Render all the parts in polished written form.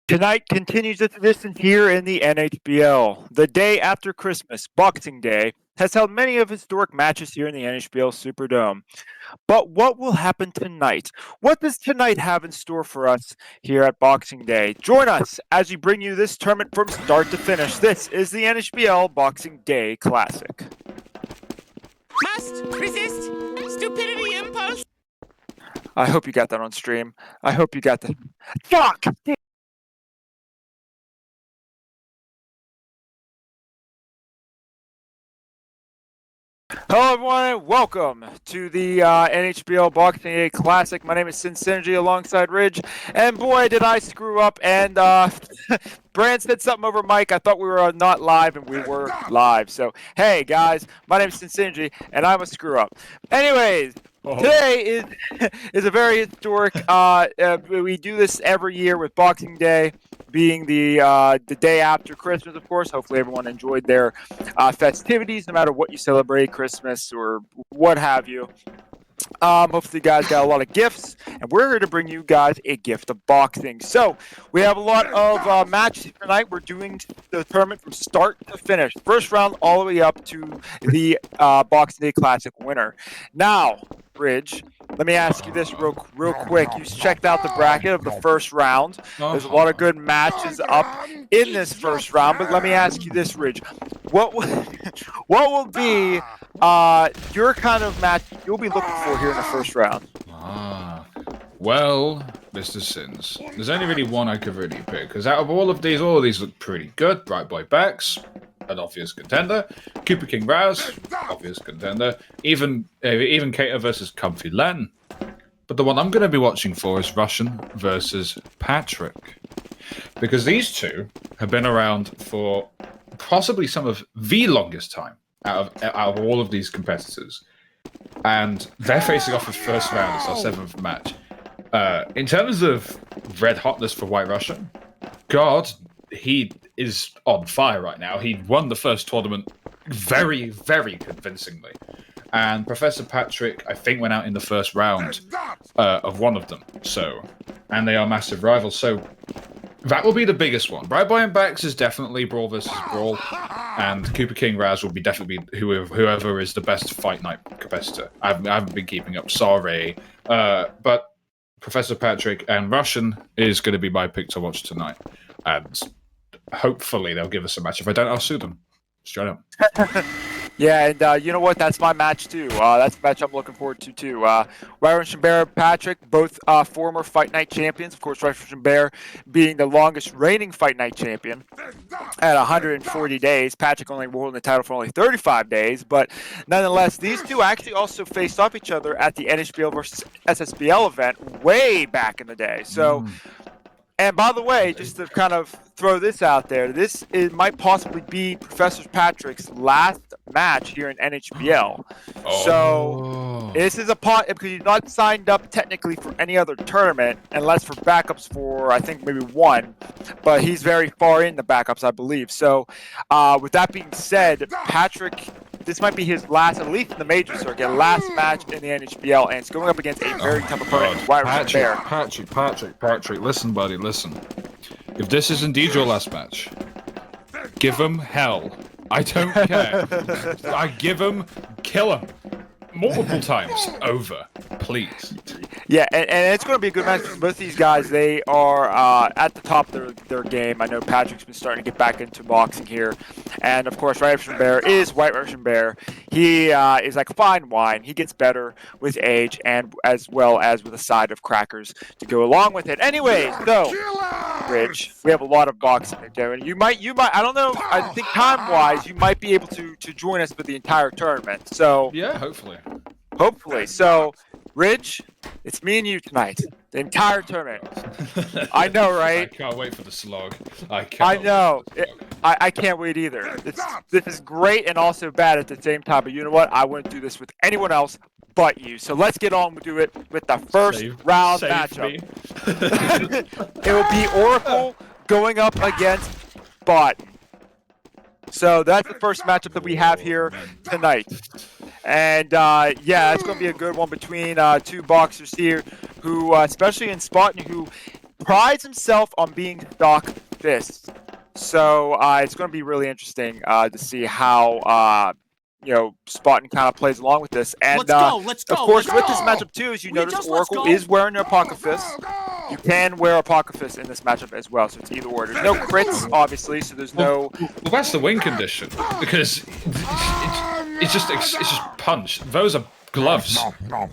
Tonight continues the tradition here in the NHBL. The day after Christmas, Boxing Day, has held many of historic matches here in the NHBL Superdome. But what will happen tonight? What does tonight have in store for us here at Boxing Day? Join us as we bring you this tournament from start to finish. This is the NHBL Boxing Day Classic. Must resist stupidity impulse. I hope you got that on stream. I hope you got that. Fuck! Hello everyone and welcome to the NHBL Boxing Day Classic. My name is Sin Synergy alongside Ridge, and boy did I screw up, and Brand said something over mic. I thought we were not live, and we were live. So hey guys, my name is Sin Synergy, and I'm a screw up. Anyways, today is a very historic. We do this every year with Boxing Day being the day after Christmas, of course. Hopefully everyone enjoyed their festivities, no matter what you celebrate, Christmas or what have you. Hopefully you guys got a lot of gifts, and we're here to bring you guys a gift of boxing. So we have a lot of matches tonight. We're doing the tournament from start to finish, first round all the way up to the Boxing Day Classic winner. Now, Bridge, let me ask you this real quick. You checked out the bracket of the first round. There's a lot of good matches up in this first round, but let me ask you this, Ridge. What will be your kind of match you'll be looking for here in the first round? Well, Mr. Sins, there's only really one I could really pick, because out of all of these look pretty good. Bright Boy Bex, an obvious contender. Koopa King Raz, obvious contender. Even Kater versus Comfy Len. But the one I'm going to be watching for is Russian versus Patrick. Because these two have been around for possibly some of the longest time out of all of these competitors. And they're facing off the first round. It's our 7th match. In terms of red hotness for White Russian, God, he is on fire right now. He won the first tournament very, very convincingly. And Professor Patrick, I think, went out in the first round of one of them. And they are massive rivals. So that will be the biggest one. Bright Boy and Bax is definitely Brawl versus Brawl. And Koopa King Raz will be definitely whoever is the best Fight Night competitor. I haven't been keeping up, sorry. But Professor Patrick and Russian is going to be my pick to watch tonight. And hopefully they'll give us a match. If I don't, I'll sue them. Straight up. Yeah, and you know what? That's my match too. That's a match I'm looking forward to too. White Russian Bear, Patrick, both former Fight Night champions. Of course, White Russian Bear being the longest reigning Fight Night champion at 140 days. Patrick only holding the title for only 35 days. But nonetheless, these two actually also faced off each other at the NHBL versus SSBL event way back in the day. So. And by the way, just to kind of throw this out there, might possibly be Professor Patrick's last match here in NHBL. So this is because he's not signed up technically for any other tournament, unless for backups for, I think, maybe one. But he's very far in the backups, I believe. So with that being said, Patrick, this might be his last, at least in the major circuit, last match in the NHBL, and it's going up against a very tough opponent, White Russian Bear. Patrick, listen, buddy, listen. If this is indeed your last match, give him hell. I don't care. Kill him. Multiple times over, please. Yeah, and it's going to be a good match because both of these guys, they are at the top of their game. I know Patrick's been starting to get back into boxing here. And, of course, White Russian Bear is White Russian Bear. He is like fine wine. He gets better with age and as well as with a side of crackers to go along with it. Anyway, so, Rich, we have a lot of boxing to do. And you might, I don't know, I think time-wise, you might be able to join us for the entire tournament. So yeah, hopefully. So, Ridge, it's me and you tonight. The entire tournament. I know, right? I can't wait for the slog. I know. I can't wait either. This is great and also bad at the same time. But you know what? I wouldn't do this with anyone else but you. So let's get on to it with the first round matchup. It will be Oracle going up against Bot. So that's the first matchup that we have here tonight. And yeah, it's going to be a good one between two boxers here who, especially in Spartan, who prides himself on being stock fists. So it's going to be really interesting to see how Spartan kind of plays along with this. And Let's go. of course, with this matchup too, as you notice, Oracle is wearing an Apoco-Fist. You can wear Apoco-Fist in this matchup as well, so it's either or. There's no crits, obviously, so there's no. Well, that's the win condition because it's just punch. Those are gloves.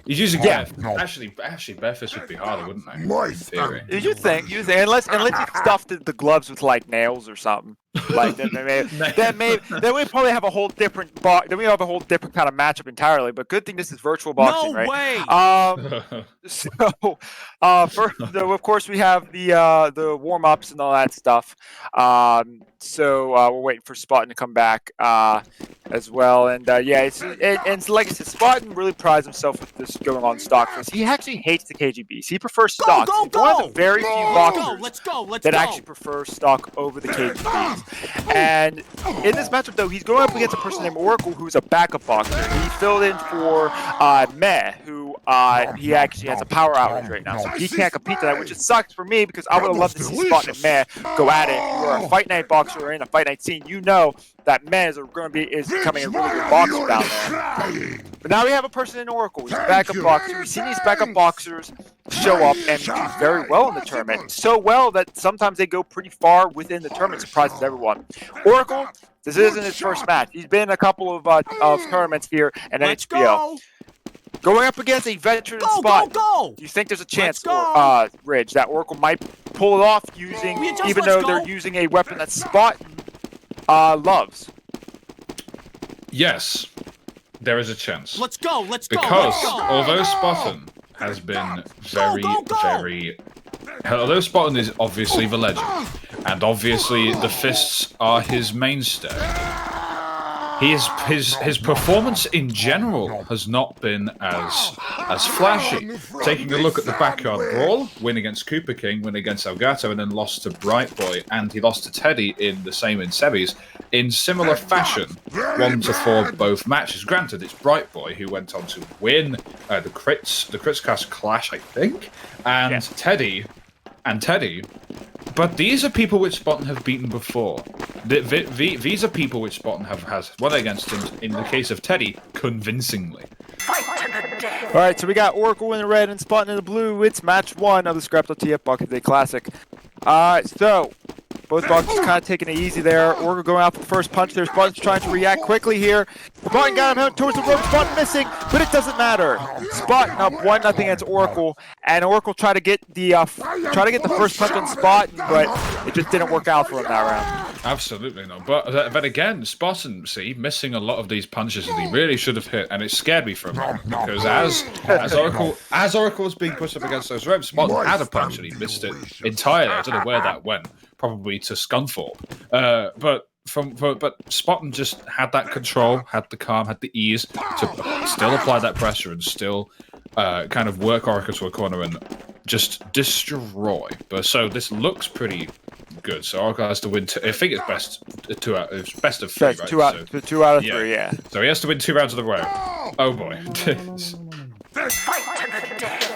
He's using bare. Actually, bare fist would be harder, wouldn't they? In theory. You think unless you stuffed the gloves with like nails or something. Like then we probably have a whole different then we have a whole different kind of matchup entirely. But good thing this is virtual boxing, No right? way. So of course we have the warm ups and all that stuff. So we're waiting for Spartan to come back as well. And it's like I said, Spartan really prides himself with this going on stock because he actually hates the KGBs. He prefers stock. He's one of the very few boxers that actually prefer stock over the KGBs. And in this matchup, though, he's going up against a person named Oracle, who's a backup boxer. He filled in for Meh, who he actually has a power outage right now, so he can't compete tonight, which sucks for me because I would have loved to see Spartan and Meh go at it. If you're a fight night boxer or in a fight night scene, you know that Meh is becoming a really good boxer down there. But now we have a person in Oracle. He's a backup boxer. We've seen these backup boxers show up and do very well in the tournament. So well that sometimes they go pretty far within the tournament, surprises everyone. Oracle, this isn't his first match. He's been in a couple of tournaments here in NHBL. Going up against a veteran spot. Do you think there's a chance, Ridge, that Oracle might pull it off even though they're using a weapon that Spartan loves? Yes, there is a chance. Let's go. Because although Spartan has been very... Although Spartan is obviously the legend, and obviously the fists are his mainstay, his performance in general has not been as flashy. Taking a look at the backyard brawl, win against Koopa King, win against Elgato, and then lost to Bright Boy, and he lost to Teddy in the same in semis, in similar fashion, 1-4 both matches. Granted, it's Bright Boy who went on to win the crits cast clash, I think, and Teddy. But these are people which Spartan have beaten before. These are people which Spartan has won against him, in the case of Teddy, convincingly. Alright, so we got Oracle in the red and Spartan in the blue. It's match 1 of the Scrap.tf Bucket Day Classic. So both boxers kind of taking it easy there. Oracle going out for the first punch there. Spartan's trying to react quickly here. Spartan got him out towards the rope. Spartan missing, but it doesn't matter. Spartan up 1-0 against Oracle, and Oracle tried to get the first punch on Spartan, but it just didn't work out for him that round. Absolutely not. But again, Spartan, missing a lot of these punches that he really should have hit, and it scared me for a moment because as Oracle was being pushed up against those ropes, Spartan had a punch and he missed it entirely. I don't know where that went. Probably to Scunthorpe. But Spartan just had that control, had the calm, had the ease to still apply that pressure and still kind of work Oracle to a corner and just destroy. But so this looks pretty good. So Oracle has to win. I think it's best of 3. Right? Two out of 3. Yeah. So he has to win 2 rounds of the row. Oh boy.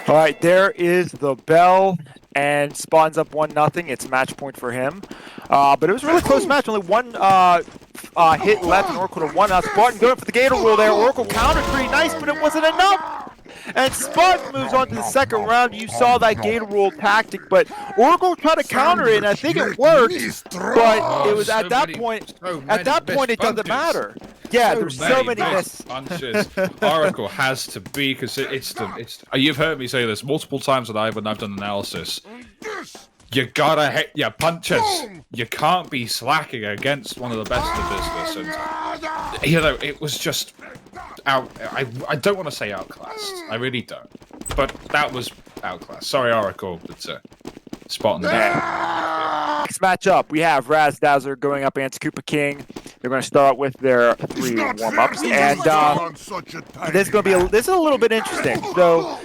All right, there is the bell. And Spawn's up 1-0. It's match point for him. But it was a really close match. Only one hit left, and Oracle to 1-0. Spartan going for the Gator Roll there. Oracle countered pretty nice, but it wasn't enough. And Spartan moves on to the second round. You saw that Gator Roll tactic, but Oracle tried to counter it, and I think it worked. But it was at that point. At that point, it doesn't matter. Yeah, there's so many missed punches. Oracle has to be, because it's you've heard me say this multiple times when I've done analysis. You gotta hit your punches. You can't be slacking against one of the best in the business. And it was just I don't want to say outclassed. I really don't. But that was outclassed. Sorry, Oracle, but spot on the next matchup, we have Raz Dazzler going up against Koopa King. They're going to start with their 3 warm-ups, and this is a little bit interesting. So,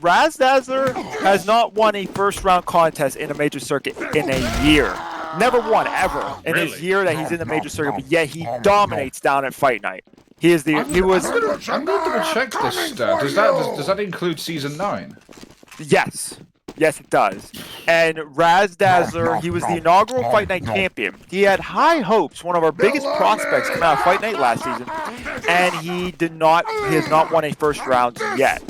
Raz Dazzler has not won a first-round contest in a major circuit in a year. Never won ever in his year that he's in the major circuit, but yet he dominates down at Fight Night. I'm going to check this stat. Does that include season 9? Yes. Yes, it does. And Raz Dazzler, he was the inaugural Fight Night champion. He had high hopes, one of our biggest prospects coming out of Fight Night last season, and he has not won a first round yet.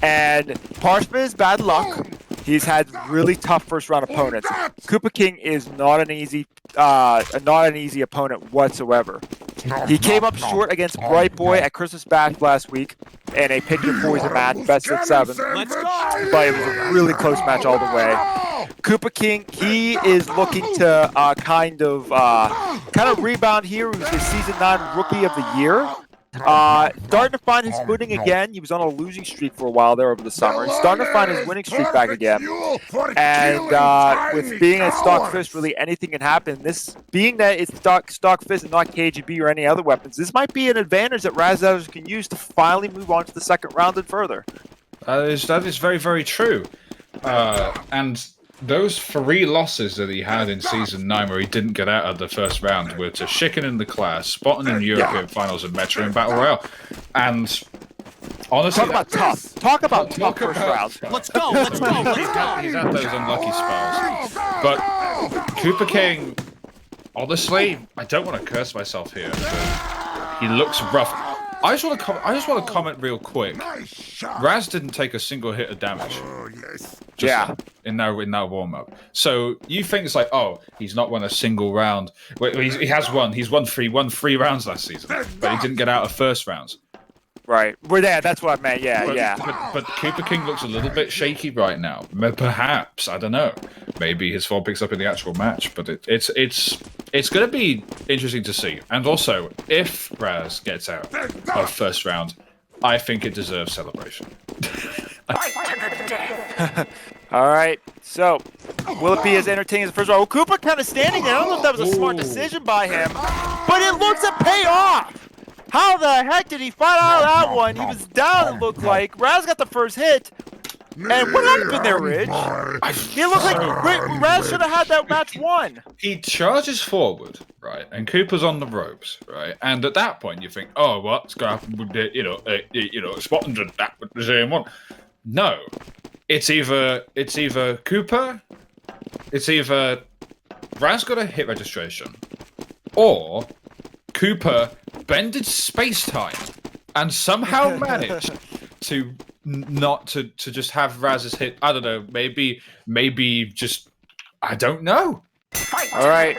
And partially his bad luck, he's had really tough first round opponents. Koopa King is not an easy opponent whatsoever. He came up short against Bright Boy at Christmas Bash last week in a pick your poison match, best of 7. Let's go. But it was a really close match all the way. Koopa King, he is looking to kind of rebound here. He was the Season 9 Rookie of the Year. Starting to find his footing again. He was on a losing streak for a while there over the summer. He's starting to find his winning streak back again. And with being a stock fist, really anything can happen. This being that it's stock fist and not KGB or any other weapons, this might be an advantage that Raz Dazzler can use to finally move on to the second round and further. That is very, very true. And those 3 losses that he had in Season 9 where he didn't get out of the first round were to Chicken in the Class, Spotting in European Finals, and Metro in Battle Royale. And honestly... Talk about tough. Talk about tough first rounds. Let's go. Let's go. Let's go. He's had those unlucky spells. But Koopa King, honestly, I don't want to curse myself here, but he looks rough. I just want to comment real quick. Raz didn't take a single hit of damage. In that warm up. So you think it's like, oh, he's not won a single round. Well, he has won. He's won 3 rounds last season, but he didn't get out of first rounds. Right. Well, yeah, that's what I meant. Yeah. But Koopa King looks a little bit shaky right now. Perhaps, I don't know. Maybe his form picks up in the actual match, but it's going to be interesting to see. And also, if Raz gets out of first round, I think it deserves celebration. All right. So, will it be as entertaining as the first round? Well, Koopa kind of standing there. I don't know if that was a smart decision by him, but it looks to pay off. How the heck did he fight out of that one? He was down, it looked like. Raz got the first hit. And what happened there, Ridge? It looked like Raz should have had that match won. He charges forward, right, and Koopa's on the ropes, right, and at that point you think, oh, what's going to happen with the, Spotting did that with the same one. No, it's either Koopa, it's either Raz got a hit registration, or Koopa bended space-time and somehow managed to just have Raz's hit. I don't know, maybe just, I don't know. All right.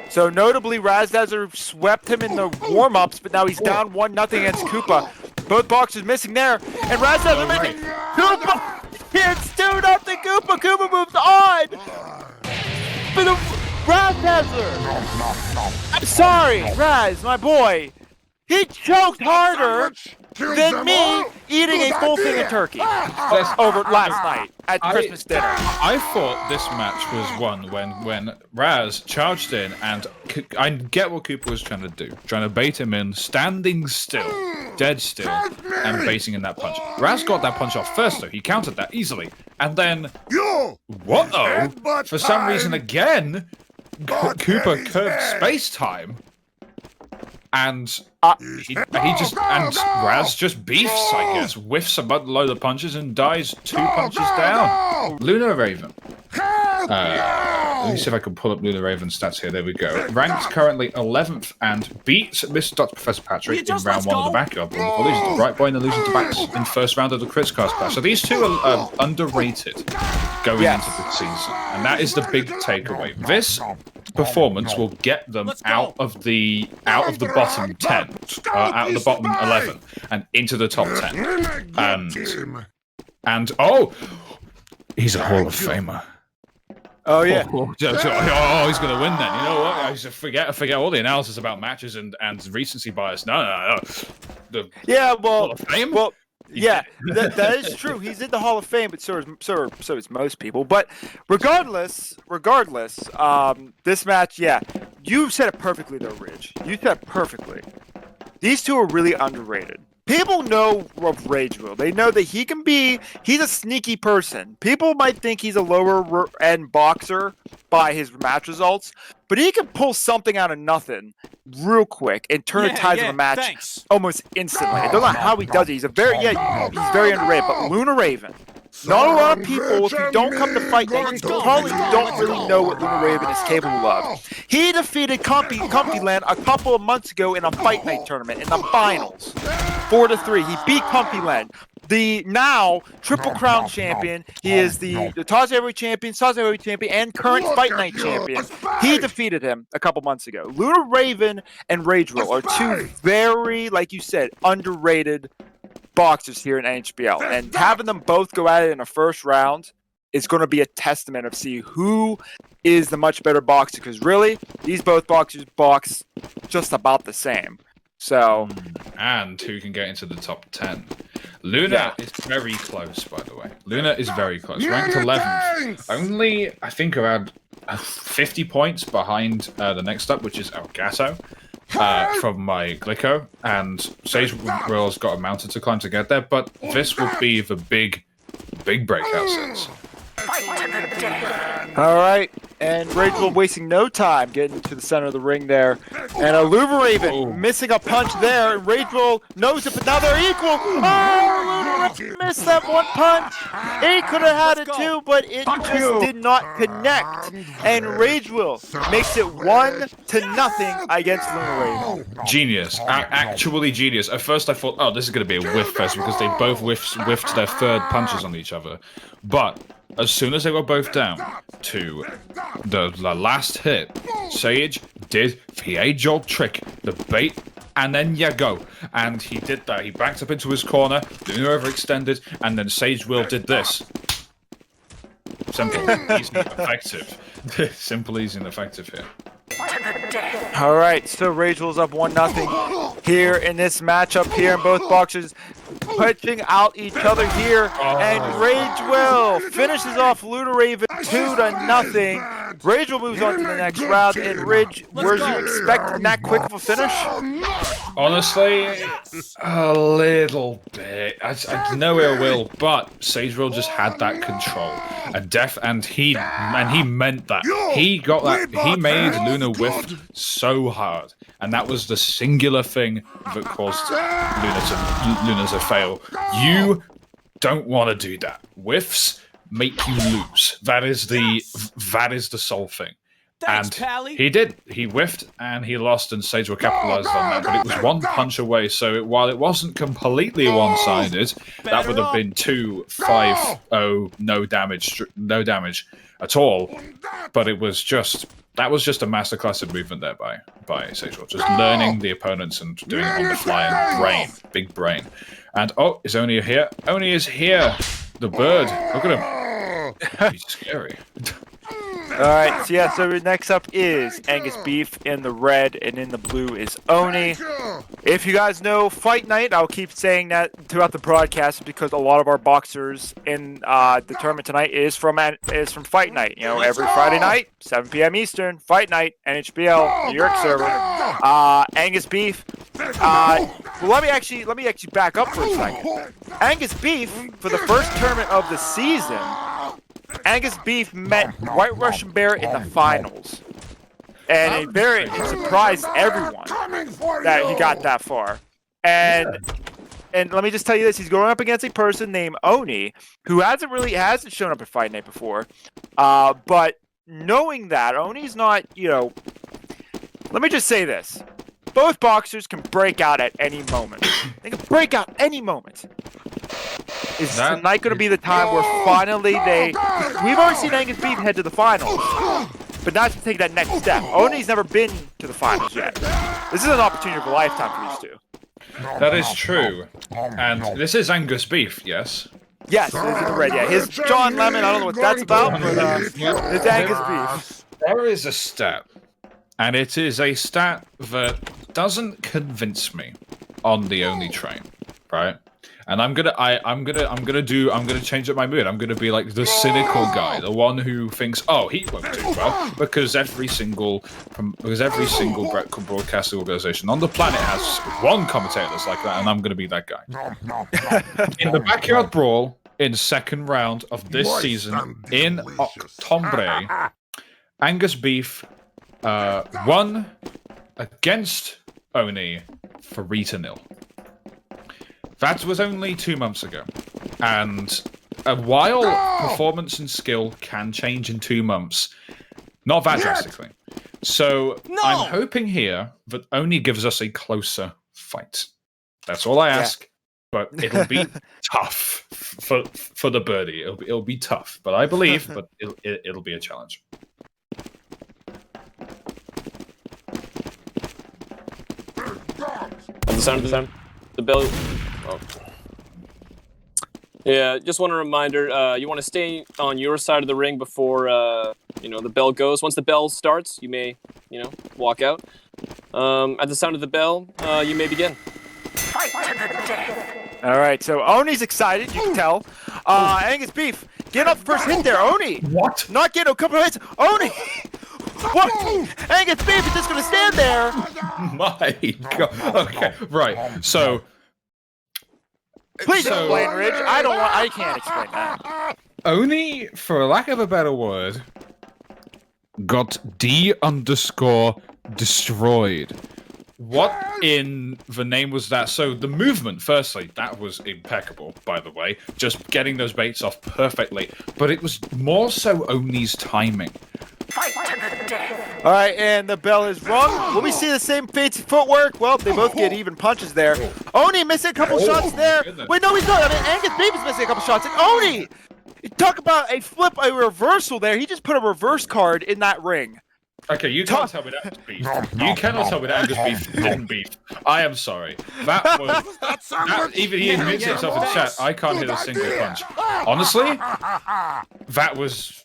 So notably, Raz Dazzler swept him in the warm-ups, but now he's down 1-0 against Koopa. Both boxers missing there, and Raz Dazzler missing. Koopa! It's 2-0 Koopa. Koopa moves on. For the Raz Dazzler. I'm sorry, Raz, my boy. He choked harder than me eating a full thing of turkey over last night at Christmas dinner. I thought this match was won when Raz charged in, and I get what Koopa was trying to do. Trying to bait him in, standing still, dead still, and baiting in that punch. Raz got that punch off first, though. He countered that easily. And then, for some reason again, Koopa curved space-time. And Raz just beefs, I guess, whiffs a load of punches and dies 2 punches down. Luna Raven. Let me see if I can pull up Luna Raven's stats here. There we go. Ranked currently 11th and beats Mr. Dr. Professor Patrick in round 1 of the backyard brawl, losing to Bright Boy and losing to Bax in first round of the Crits Cast class. So these two are underrated going into the season, and that is the big takeaway. This performance will get them out of the bottom 10, out of the bottom 11, and into the top 10. And he's a Hall of Famer. Oh yeah. Oh, he's gonna win then. You know what? I just forget all the analysis about matches and recency bias. No. Hall of Fame? Well, yeah, that is true. He's in the Hall of Fame, but so is most people. But regardless, this match, yeah, you said it perfectly though, Ridge. You said it perfectly. These two are really underrated. People know of Rage Will. They know that he's a sneaky person. People might think he's a lower end boxer by his match results, but he can pull something out of nothing real quick and turn the tides of a match almost instantly. I don't know how he does it. He's very underrated. But Luna Raven, Not a lot of people, if you don't come to Fight Night, you probably don't really know what Lunar Raven is capable of. He defeated Comfyland a couple of months ago in a Fight Night tournament in the finals. 4-3. He beat Comfyland. The now Triple Crown champion. He is the Toss Heavyweight champion, Toss Heavyweight champion, and current Fight Night champion. He defeated him a couple months ago. Lunar Raven and Rage Will are two very, like you said, underrated boxers here in NHBL. And having them both go at it in the first round is going to be a testament of see who is the much better boxer. Because really, these both boxers box just about the same. So, and who can get into the top 10? Luna is very close, by the way. Luna is very close. Ranked 11th. Only, I think, around 50 points behind the next up, which is Elgato from my Glico. And Sage Will's got a mountain to climb to get there, but this would be the big breakout sense. All right, and Rachel wasting no time getting to the center of the ring there, and a Lunar Raven missing a punch there. And Rachel knows it, but now they're equal. Oh, Lunar Raven missed that one punch. He could have had it too, but it just did not connect. And Rachel makes it 1-0 against Lunar Raven. Genius, actually genius. At first I thought, oh, this is going to be a whiff fest because they both whiffed their third punches on each other, but as soon as they were both down to the last hit, Sage did the age-old trick, the bait, and then you go. And he did that. He backed up into his corner, Lunar overextended, and then Sage Will did this. Simple, easy, effective. Simple, easy, and effective here. All right, so Rachel's up 1-0 here in this matchup here, and both boxers punching out each other here, and Rage Will finishes off Lunar Raven 2-0. Rage Will moves on to the next round, and Ridge, were you expecting that quick of a finish? Honestly, a little bit. I know it will, but Sage Will just had that control, and he meant that. He got that. He made Luna whiff so hard, and that was the singular thing that caused Luna to fail. You don't want to do that. Whiffs make you lose. That is the sole thing. Thanks, and Pally. he did. He whiffed and he lost, and Sage will capitalized on that. But it was one punch away, so while it wasn't completely one-sided, that would have been 2-5-0, no damage at all. But it was just that was just a masterclass of movement there by Sage Will, just learning the opponents and doing it on the fly and big brain. And is Oni here? Oni is here. The bird. Look at him. He's scary. Alright, so next up is Angus Beef in the red, and in the blue is Oni. If you guys know Fight Night, I'll keep saying that throughout the broadcast because a lot of our boxers in the tournament tonight is from Fight Night. You know, every Friday night, 7 p.m. Eastern, Fight Night, NHBL, New York server. Angus Beef. Let me actually back up for a second. Angus Beef, for the first tournament of the season, Angus Beef met White Russian Bear in the finals, and it surprised everyone that he got that far. And let me just tell you this: he's going up against a person named Oni, who hasn't shown up at Fight Night before. But knowing that Oni's not, let me just say this: both boxers can break out at any moment. They can break out any moment. Is tonight going to be the time where finally we've already seen Angus Beef head to the finals, but now to take that next step. Oni's never been to the finals yet. This is an opportunity of a lifetime for these two. That is true. And this is Angus Beef, yes? Yes, it's in the red, yeah. Here's John Lemon, I don't know what that's about, but it's Angus Beef. There is a stat, and it is a stat that doesn't convince me on the Oni train, right? And I'm gonna change up my mood. I'm gonna be like the cynical guy, the one who thinks, oh, he won't do well, because every single broadcasting organization on the planet has one commentator that's like that, and I'm gonna be that guy. In the backyard brawl in second round of this season in October, Angus Beef won against Oni 3-0. That was only 2 months ago, and while performance and skill can change in 2 months, not that drastically. So I'm hoping here that Oni gives us a closer fight. That's all I ask. But it'll be tough for the birdie. It'll be tough, but I believe. But it'll be a challenge. The bell. Oh. Yeah, just want a reminder. You want to stay on your side of the ring before the bell goes. Once the bell starts, you may walk out. At the sound of the bell, you may begin. Fight to the death. All right, so Oni's excited, you can tell. Angus Beef, get up first hit there, Oni. What? Not getting a couple of hits. Oni! What? Angus Beef is just going to stand there. My God. Okay, right. So... Please explain, Ridge. I can't explain that. Oni, for lack of a better word, got D_destroyed. What in the name was that? So the movement, firstly, that was impeccable, by the way. Just getting those baits off perfectly. But it was more so Oni's timing. Fight to the death. All right, and the bell is rung. Will we see the same fancy footwork? Well, they both get even punches there. Oni missing a couple shots there. Goodness. Wait, no, he's not. I mean, Angus Beef is missing a couple shots. And Oni! Talk about a flip, a reversal there. He just put a reverse card in that ring. Okay, you can't tell me that was beef. You cannot tell me that Angus Beef didn't beef. I am sorry. That was... even he admits himself in chat, I can't hit a single punch. Honestly, that was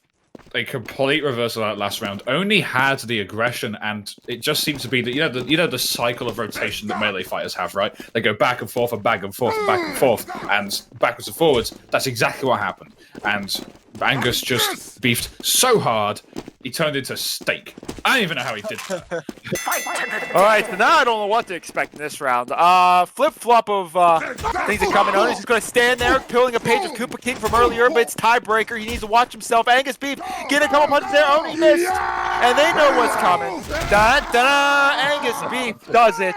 a complete reversal of that last round. Only had the aggression, and it just seemed to be that the cycle of rotation that melee fighters have, right? They go back and forth and back and forth and back and forth and backwards and forwards. That's exactly what happened. And Angus just beefed so hard, he turned into steak. I don't even know how he did that. All right, so now I don't know what to expect in this round. Flip-flop of things are coming on. He's just going to stand there, pulling a page of Koopa King from earlier, but it's tiebreaker. He needs to watch himself. Angus Beef getting a couple punches there. Oh, he missed. And they know what's coming. Da-da-da! Angus Beef does it.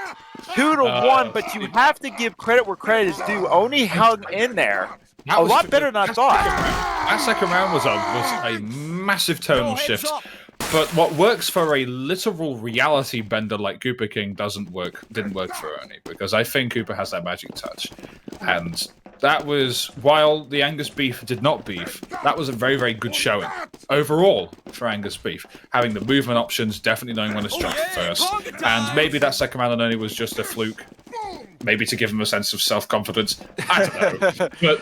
2-1, but you have to give credit where credit is due. Oni hung in there. A lot better than I thought. That second round was a massive tonal shift. But what works for a literal reality bender like Koopa King didn't work for Oni, because I think Koopa has that magic touch. And that was, while the Angus Beef did not beef, that was a very, very good showing overall for Angus Beef. Having the movement options, definitely knowing when to strike first. And maybe that second round on Oni was just a fluke. Maybe to give him a sense of self-confidence. I don't know. But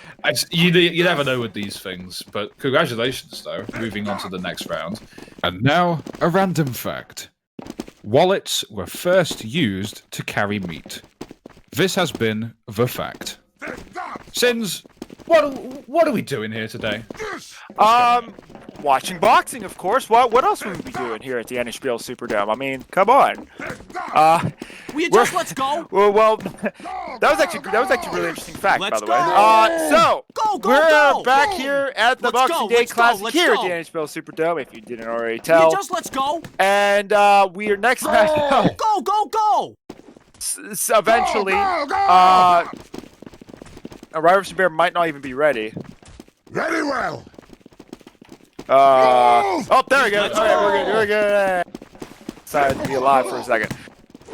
you never know with these things. But congratulations, though. Moving on to the next round. And now, a random fact. Wallets were first used to carry meat. This has been the fact. Sins, what are we doing here today? Watching boxing, of course. What else would we be doing here at the NHBL Superdome? I mean, come on. Let's go. Well, that was actually a really interesting fact, by the way. We're back here at the Boxing Day Classic here at the NHBL Superdome, if you didn't already tell. Let's go. And we are next match. Go. Eventually, Raz Dazzler might not even be ready. Very well. Oh, there we go. All right, we're good. Decided to be alive for a second.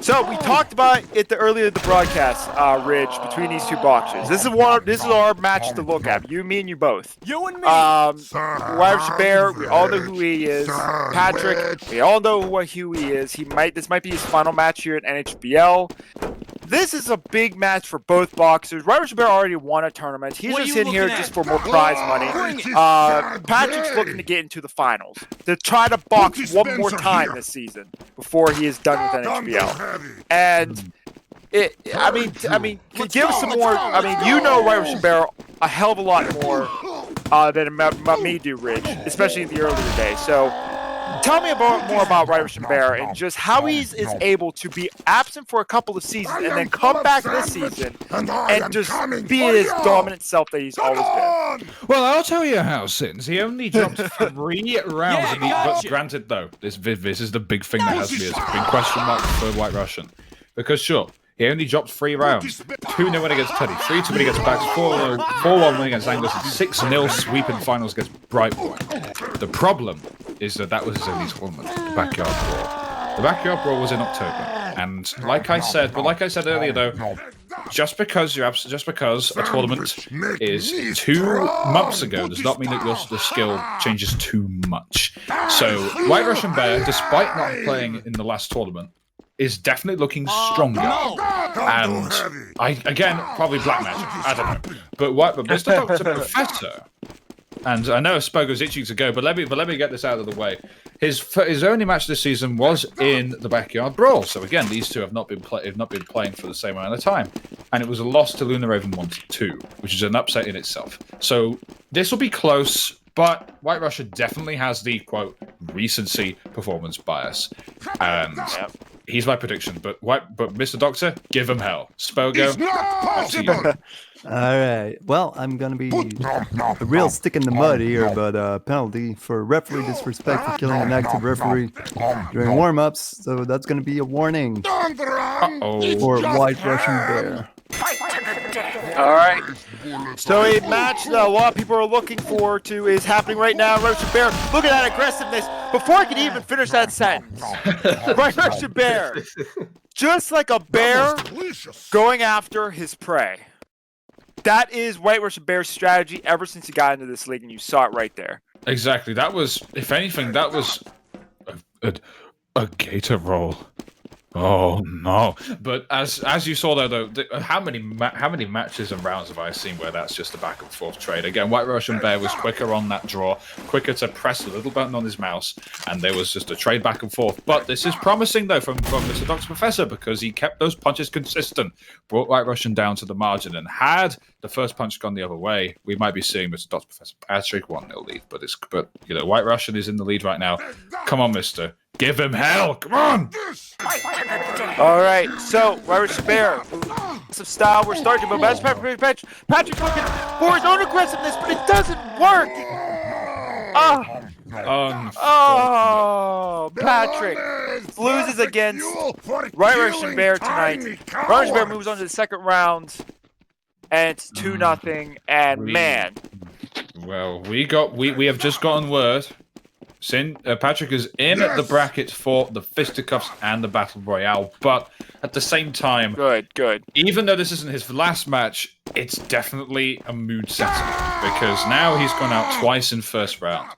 So we talked about it earlier in the broadcast, Ridge, between these two boxers. This is our match to look at. You, me, and you both. You and me. Raz Dazzler, we all know who he is. Patrick, we all know who he is. This might be his final match here at NHBL. This is a big match for both boxers. Raz Dazzler already won a tournament. He's just in here just for more prize money. Patrick's looking to get into the finals to try to box one more time this season before he is done with NHBL. And I mean, give us some more. I mean, you know Raz Dazzler a hell of a lot more than me do, Ridge, especially in the earlier days. So tell me more about Raz Dazzler and just how he is able to be absent for a couple of seasons and then come back this season and just be his dominant self that he's always been. Well, I'll tell you how, Sins. He only jumped 3 rounds. But granted, though, this is the big thing that has me as a big question mark for White Russian. Because, sure, He only dropped 3 rounds. 2-0 win against Teddy, 3-2 win against Bax, 4-1 win against Angus, and 6-0 sweep in finals against Bright Boy. The problem is that was his only tournament, the Backyard Brawl. The Backyard Brawl was in October, and like I said earlier though, just because a tournament is 2 months ago does not mean that the skill changes too much. So White Russian Bear, despite not playing in the last tournament, is definitely looking stronger. And again, probably Black Magic, I don't know. But Mr. Dr. Professor, and I know Spogo's itching to go, but let me get this out of the way. His only match this season was in the Backyard Brawl. So again, these two have not been playing for the same amount of time, and it was a loss to Luna Raven 1-2, which is an upset in itself. So this will be close, but White Russia definitely has the quote recency performance bias, and he's my prediction. But Mr. Doctor, give him hell. Spogo, All right. Well, I'm gonna be a real stick in the mud here, but penalty for referee disrespect for killing an active referee during warm-ups. So that's gonna be a warning for White Russian Bear. Fight to the death. All right. So a match that a lot of people are looking forward to is happening right now. Russian Bear, look at that aggressiveness. Before I can even finish that sentence, right, Russian Bear, just like a bear going after his prey. That is White Russian Bear's strategy ever since he got into this league, and you saw it right there. Exactly. That was, if anything, that was a gator roll. Oh no! But as you saw there, though, how many matches and rounds have I seen where that's just a back and forth trade? Again, White Russian Bear was quicker on that draw, quicker to press a little button on his mouse, and there was just a trade back and forth. But this is promising though from Mr. Dr. Professor, because he kept those punches consistent, brought White Russian down to the margin, and had the first punch gone the other way, we might be seeing Mr. Dr. Professor Patrick 1-0 lead. But you know, White Russian is in the lead right now. Come on, Mister. Give him hell! Come on! All right, so White Russian Bear, some style. We're starting to move. Patrick's looking for his own aggressiveness, but it doesn't work. Patrick loses against White Russian Bear tonight. White Russian Bear moves on to the second round, and it's 2-0. And man, well, we have just gotten word. Patrick is in the brackets for the fisticuffs and the battle royale, but at the same time, good. Even though this isn't his last match, it's definitely a mood setter, because now he's gone out twice in first round.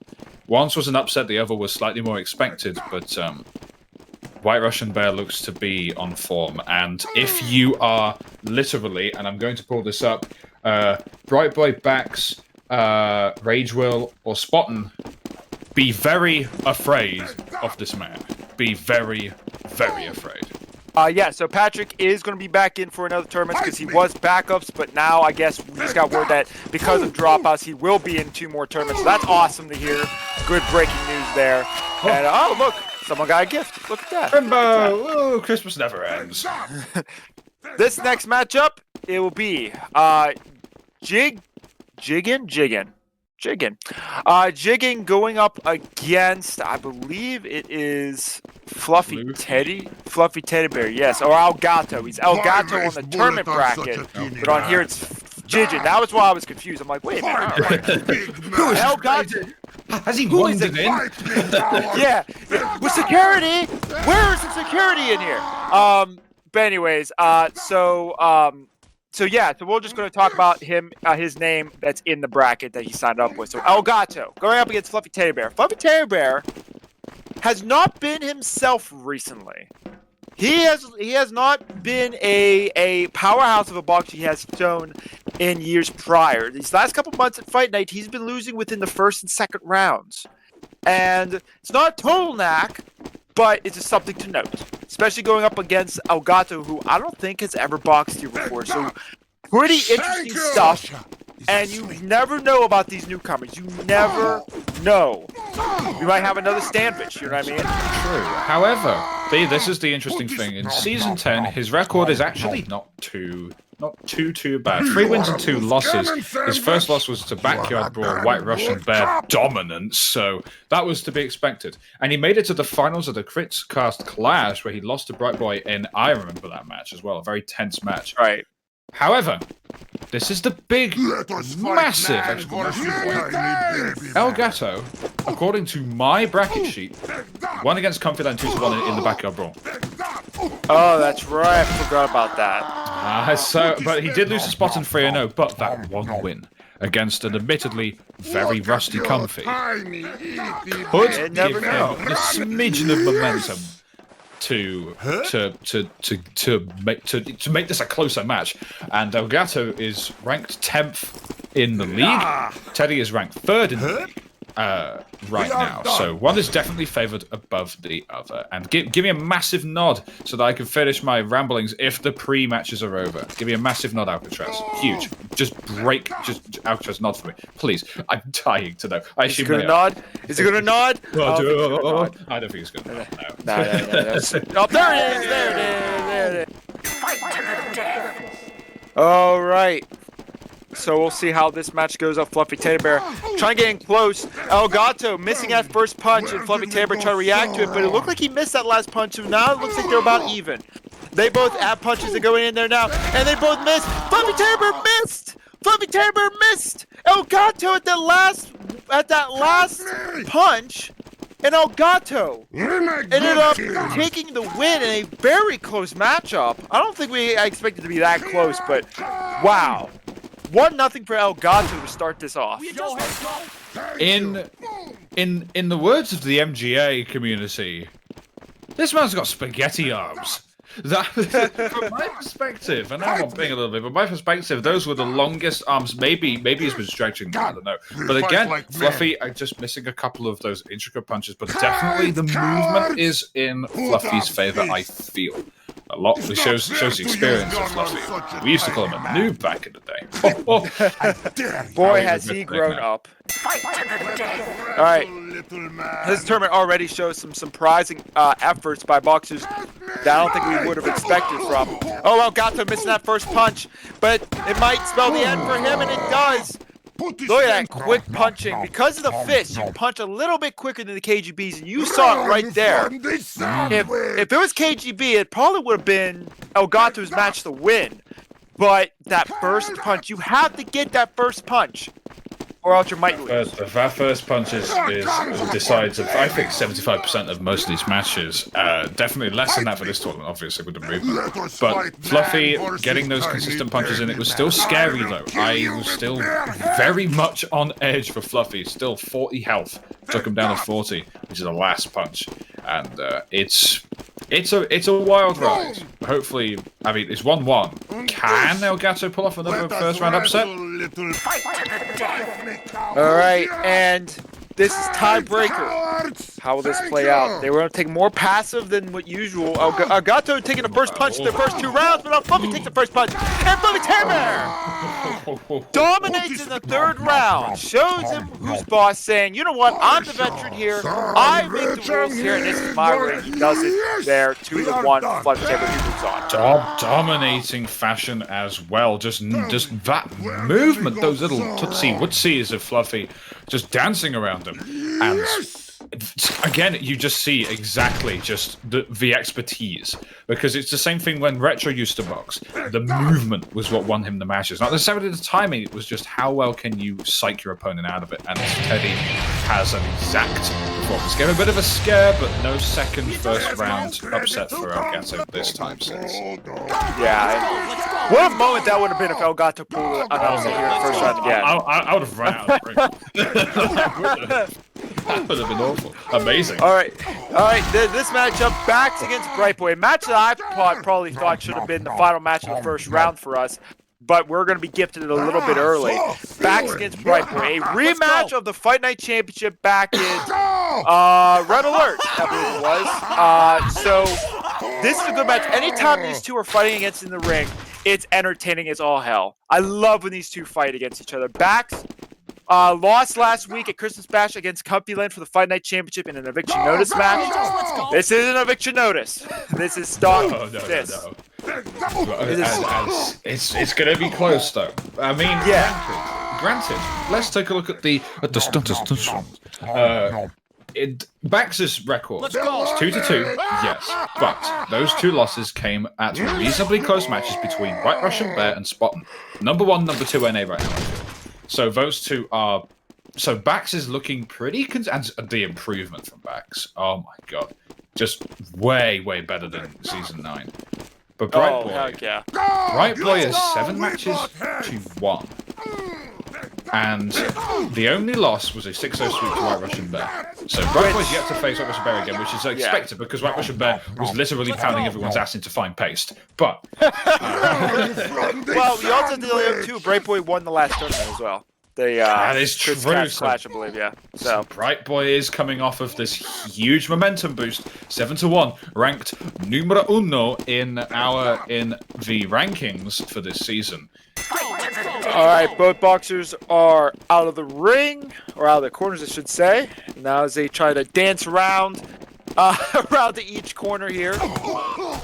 Once was an upset, the other was slightly more expected, but White Russian Bear looks to be on form. And if you are literally, and I'm going to pull this up, Bright Boy, Bax, Rage Will, or Spottin', be very afraid of this man. Be very, very afraid. Yeah, so Patrick is going to be back in for another tournament because he was backups, but now I guess we just got word that because of dropouts, he will be in 2 more tournaments. So that's awesome to hear. Good breaking news there. And oh, look, someone got a gift. Look at that. Rainbow! Ooh, Christmas never ends. This next matchup, it will be Jiggin going up against, I believe it is Fluffy Teddy Bear, yes, or Elgato. He's Elgato on the tournament bracket, but on here it's Jiggin. That was why I was confused. I'm like, wait a minute. Who is Elgato? Has he wandered in? Yeah, with security. Where is the security in here? But anyways, So we're just going to talk about him, his name that's in the bracket that he signed up with. So Elgato going up against Fluffy Teddy Bear. Fluffy Teddy Bear has not been himself recently. He has not been a powerhouse of a boxer he has shown in years prior. These last couple months at Fight Night, he's been losing within the first and second rounds. And it's not a total knack, but it's just something to note. Especially going up against Elgato, who I don't think has ever boxed here before. So, pretty interesting stuff. And you never know about these newcomers. You never know. We might have another Stanvich, you know what I mean? True. However, this is the interesting thing. In Season 10, his record is actually not too not too bad. 3 wins and 2 losses. His first loss was to Backyard Brawl, White Russian Bear Dominance, so that was to be expected. And he made it to the finals of the Crits Cast Clash, where he lost to Bright Boy, and I remember that match as well. A very tense match. Right. However, this is the big, massive exclamation point. Elgato, according to my bracket sheet, won against Comfyland 2-1 in the Backyard Brawl. Oh, that's right. I forgot about that. But he did lose a spot in 3-0, but that one win against an admittedly very rusty Comfy could give him a smidgen of momentum to make this a closer match. And Elgato is ranked 10th in the league. Teddy is ranked 3rd in the league right now. So one is definitely favoured above the other. And give me a massive nod so that I can finish my ramblings if the pre-matches are over. Give me a massive nod, Alcatraz. Huge. Just Alcatraz, nod for me, please. I'm dying to know. Is he going to nod? Is he going to nod? I don't think he's going to nod. No. Oh, there it is. There it is. Fight to the death. All right. So we'll see how this match goes up. Floppy Dabber trying to get in close. Elgato missing that first punch, and Floppy Dabber trying to react to it, but it looked like he missed that last punch, and now it looks like they're about even. They both have punches that go in there now, and they both missed. Floppy Dabber missed! Floppy Dabber missed! Elgato at that last punch, and Elgato ended up taking the win in a very close matchup. I don't think I expected it to be that close, but wow. 1-0 for Elgato to start this off. In the words of the MGA community, this man's got spaghetti arms. That, from my perspective, and I'm being a little bit, but my perspective, those were the longest arms. Maybe he's been stretching them, I don't know. But again, Fluffy, just missing a couple of those intricate punches, but definitely the movement is in Fluffy's favor, I feel. A lot shows the experience of Fluffy. We used to call him a noob back in the day. Boy, has he grown up. Fight to the death. All right. This tournament already shows some surprising efforts by boxers that I don't think we would have expected from. Oh, Elgato missing that first punch, but it might spell the end for him, and it does. Look at that quick punching. Because of the fist, you punch a little bit quicker than the KGBs, and you saw it right there. If it was KGB, it probably would have been Elgato's match to win. But that first punch, you have to get that first punch, or else you might lose. That first punch decides, I think, 75% of most of these matches. Definitely less than that for this tournament, obviously, with the movement. But Fluffy getting those consistent punches in, it was still scary, though. I was still very much on edge for Fluffy. Still 40 health. Took him down to 40, which is the last punch. And it's a wild ride. Hopefully, I mean, it's 1-1. Can Elgato pull off another first round upset? Fight to the death. All right, and this is tiebreaker. How will this play out? They were going to take more passive than what usual. Elgato taking the first punch in the first 2 rounds, but now Fluffy takes the first punch. And Floppy Dabber dominates in the 3rd round. Shows him who's boss, saying, you know what, I'm the veteran here. I make the rules here, and this is my ring. He does it there, 2-1. Floppy Dabber moves on. Dominating fashion as well. Just that movement, those little tootsie-wootsies of Fluffy just dancing around him. And again, you just see exactly just the expertise, because it's the same thing when Retro used to box. The movement was what won him the matches. Not necessarily the timing, it was just how well can you psych your opponent out of it. And Teddy has an exact performance. Gave a bit of a scare, but no first round upset for Elgato this time since. Yeah, what a moment that would have been if Elgato pulled an upset here in the first round again. I would have ran out of the ring. That would have been awful. Amazing. All right. This matchup, Backs against Bright Boy. A match that I probably thought should have been the final match of the first round for us, but we're going to be gifted it a little bit early. Backs against Bright Boy. A rematch of the Fight Night Championship back in Red Alert, I believe it was. So this is a good match. Anytime these two are fighting against in the ring, it's entertaining as all hell. I love when these two fight against each other. Backs lost last week at Christmas Bash against Comfyland for the Fight Night Championship in an eviction notice match. This isn't eviction notice. This is stock. It's going to be close, though. I mean, granted. Let's take a look at the statistics. Bax's record is 2-2, yes, but those two losses came at reasonably close matches between White Russian Bear and Spotton. Number 1, number 2 NA right now. So those two are. So Bax is looking pretty. And the improvement from Bax. Oh my god. Just way better than Season 9. But Bright Boy is 7 matches to 1. And the only loss was a 6-0 sweep to White Russian Bear. So Bright Boy's yet to face White Russian Bear again, which is expected because White Russian Bear was literally pounding everyone's ass into fine paste. But well, we also did too. Bright Boy won the last tournament as well. That is true. Clash, I believe, yeah. So Bright Boy is coming off of this huge momentum boost, 7-1, ranked numero uno in the rankings for this season. All right, both boxers are out of the ring, or out of the corners, I should say. Now as they try to dance around to each corner here.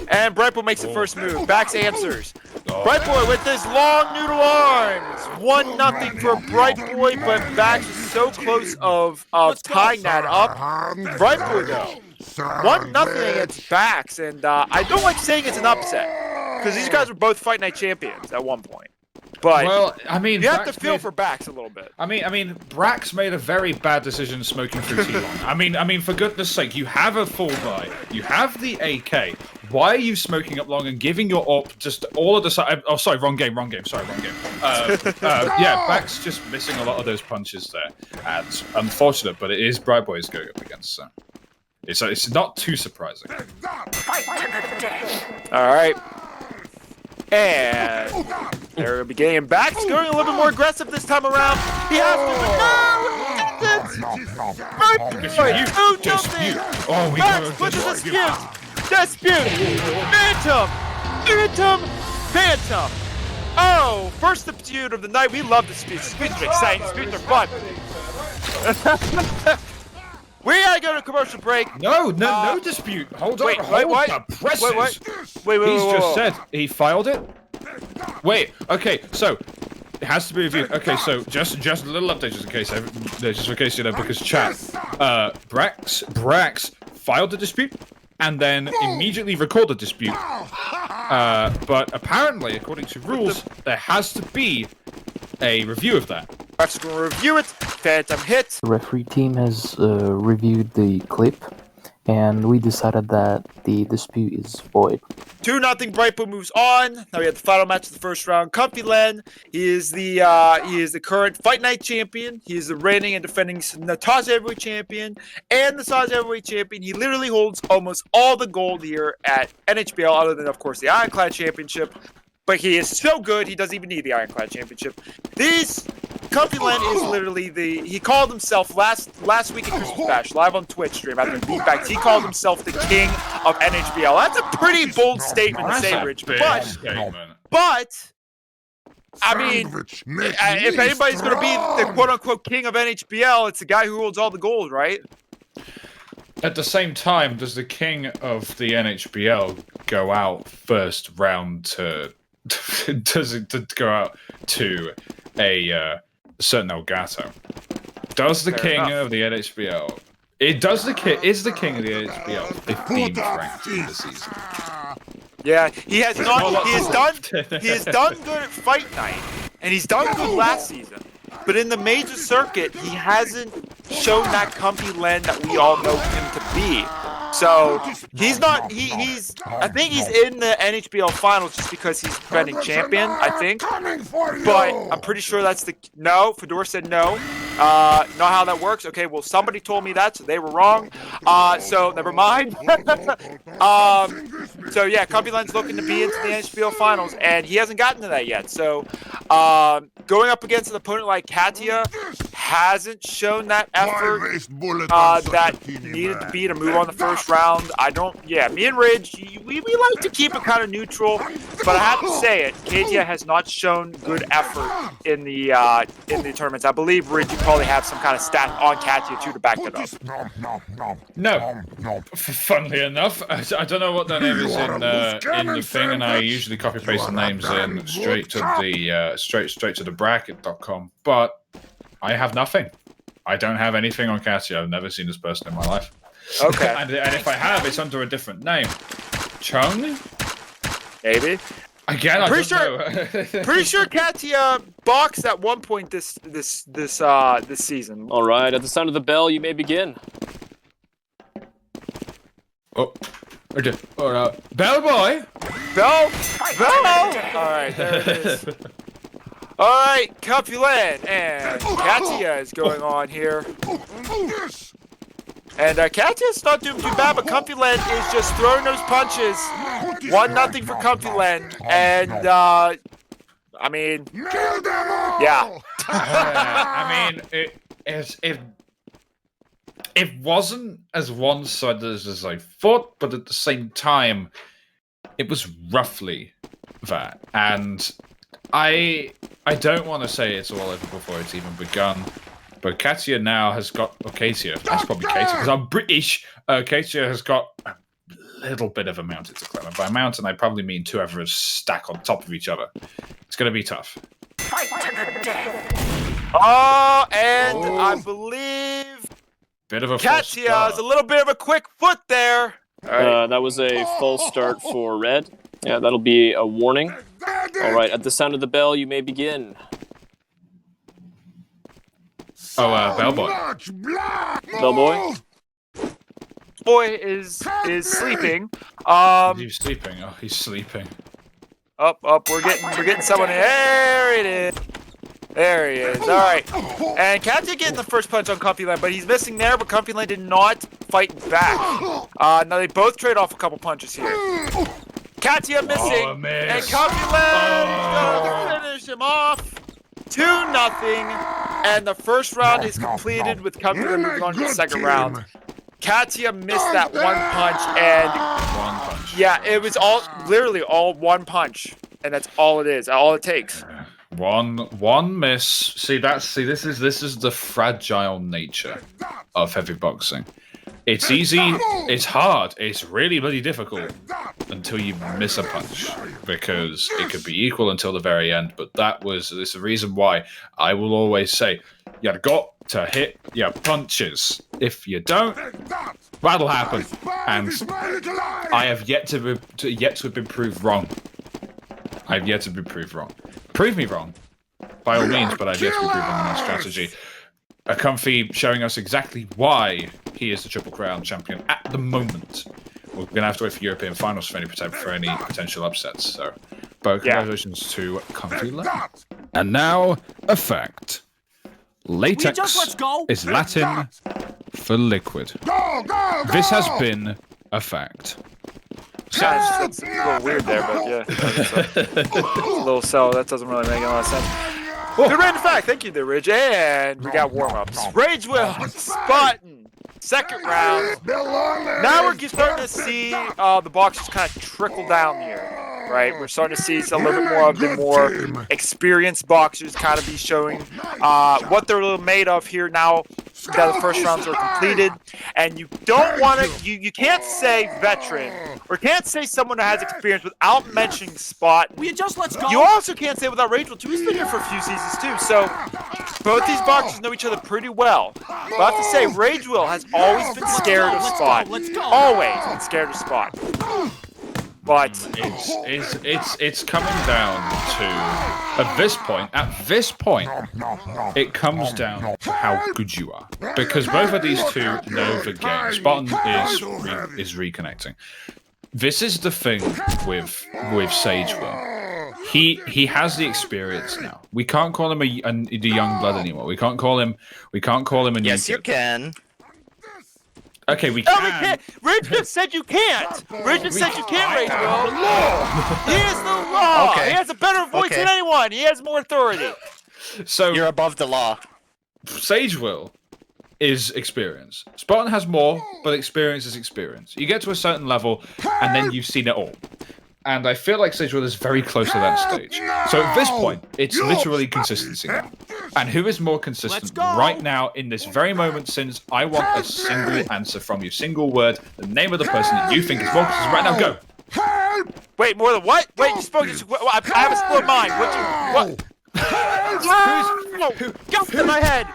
And Bright Boy makes the first move. Bax answers. Bright Boy with his long noodle arms. 1-0 for Bright Boy, but Bax is so close of tying that up. Bright Boy, though, 1-0 against Bax, and I don't like saying it's an upset, because these guys were both Fight Night champions at one point. But well, I mean, you have to feel for Bax a little bit. I mean, Brax made a very bad decision smoking through T1. I mean, for goodness sake, you have a full buy, you have the AK. Why are you smoking up long and giving your op just all of the side? Oh, sorry, wrong game. Sorry, wrong game. Yeah, Bax just missing a lot of those punches there, and unfortunate, but it is Bright Boys going up against. So it's not too surprising. Fight to the death. All right. And there we be getting back. He's going a little bit more aggressive this time around. He has to. No! Oh, we Bax with the dispute. Phantom. Oh, first dispute of the night. We love disputes. Disputes are exciting. Disputes are fun. We gotta go to commercial break. No dispute. Hold on. Wait, the presses. Wait. He's just said he filed it. Wait. Okay. So it has to be reviewed. Okay. So just a little update, just in case you know, because chat. Brax filed the dispute and then immediately recorded the dispute. But apparently, according to rules, there has to be a review of that. Brax is going to review it. Phantom hit. The referee team has reviewed the clip, and we decided that the dispute is void. 2-0 Bright Boy moves on. Now we have the final match of the first round. Comfy Len. He is the current Fight Night champion. He is the reigning and defending Natasha Heavyweight champion and the Size Heavyweight champion. He literally holds almost all the gold here at NHBL, other than of course the Ironclad Championship. But he is so good, he doesn't even need the Ironclad Championship. Comfy Len is literally he called himself last week at Christmas Bash, live on Twitch stream after the beatbacks, he called himself the king of NHBL. That's a pretty bold statement to say, Rich. But I mean, if anybody's going to be the quote-unquote king of NHBL, it's the guy who holds all the gold, right? At the same time, does the king of the NHBL go out first round to... does it go out to a certain Elgato? Does the king of the NHBL... is the king of the NHBL 15th ranked in the season? Yeah, he has done good at Fight Night, and he's done good last season. But in the major circuit, he hasn't shown that Comfy Len that we all know him to be. So he's not. I think he's in the NHBL Finals just because he's defending champion. I think, but I'm pretty sure that's no. Fedor said no. Know how that works? Okay, well somebody told me that, so they were wrong. So never mind. So yeah, Comfy Len's looking to be into the NHBL Finals, and he hasn't gotten to that yet. So going up against an opponent like Katia hasn't shown that effort that needed to be to move on the first round. Me and Ridge, we like to keep it kind of neutral, but I have to say it, Katia has not shown good effort in the tournaments. I believe, Ridge, you probably have some kind of stat on Katia too to back that up. No. Funnily enough, I don't know what their name is in the thing, and I usually copy paste the names in straight to the bracket.com, but I have nothing. I don't have anything on Katia. I've never seen this person in my life. Okay. and if I have, it's under a different name. Chung? Maybe. Again, pretty sure Katia boxed at one point this season. All right, at the sound of the bell, you may begin. Oh. Okay. Bell boy! Bell! Alright, there it is. Alright, Capulan and Katia is going on here. And Katia's not doing too bad, but Capulan is just throwing those punches. 1-0 for Capulan. And, I mean, yeah. I mean, it wasn't as one-sided as I thought, but at the same time, it was roughly that. And I don't want to say it's all over before it's even begun, but Katia now has got, Katia, that's probably Katia, because I'm British. Katia has got a little bit of a mountain to climb. And by mountain, I probably mean two Everests stack on top of each other. It's going to be tough. Fight to the death. I believe Bit of a Katia is a little bit of a quick foot there. That was a false start for red. Yeah, that'll be a warning. All right, at the sound of the bell, you may begin. Bellboy. Bellboy? Boy is sleeping. He's sleeping. Oh, he's sleeping. Up. We're getting someone in. There it is. There he is. All right. And Katia getting the first punch on Capulan, but he's missing there. But Capulan did not fight back. Now they both trade off a couple punches here. Katia missing, and Capulan gonna finish him off. 2-0, and the first round is completed with Capulan moving on to the second round. Katia missed that one punch, and yeah, it was literally all one punch, and that's all it is, all it takes. One miss. See, this is the fragile nature of heavy boxing. It's easy, it's hard, it's really, really difficult until you miss a punch, because it could be equal until the very end. But this is the reason why I will always say you got to hit your punches. If you don't, that'll happen. And I have yet to have been proved wrong. I have yet to be proved wrong. Prove me wrong, by all means, but I've yet to be proven on that strategy. A Comfy showing us exactly why he is the Triple Crown champion at the moment. We're going to have to wait for European Finals for any potential upsets. So, but congratulations to Comfy Lane. And now, a fact. Latex is Latin for liquid. This has been a fact. It's a little weird there, but yeah. It's a little so that doesn't really make a lot of sense. Good random fact. Thank you there, Ridge. And we got warm-ups. Rage Will, Spotting, second round. Now we're starting to see the boxers kind of trickle down here, right? We're starting to see a little bit more of the more experienced boxers kind of be showing what they're made of here now that the first rounds are completed. And you don't want to, you can't say veteran or can't say someone that has experience without mentioning Spot. Will you just let's go? You also can't say without Rachel too. He's been here for a few seasons too. So both these boxers know each other pretty well. But I have to say, Rage Will has always been scared of Spot. Always been scared of Spot. But it's coming down to at this point, it comes down to how good you are, because both of these two know the game. Spartan is reconnecting. This is the thing with Sage Will. He has the experience now. We can't call him the young blood anymore. We can't call him a new Yes, you kid. can. Okay, we no, can. we can't. Richard said you can't. Richard said you can't, Rage Will. He is the law. Okay. He has a better voice than anyone. He has more authority. So You're above the law. Sage Will is experience. Spartan has more, but experience is experience. You get to a certain level, and then you've seen it all. And I feel like Sage Will is very close to that stage. So at this point, it's literally consistency now. And who is more consistent right now in this very moment, since I want a single answer from you, single word, the name of the person that you think is more consistent. Right now, go! Wait, more than what? Wait, you spoke. I have a split mind. What? Go in my head.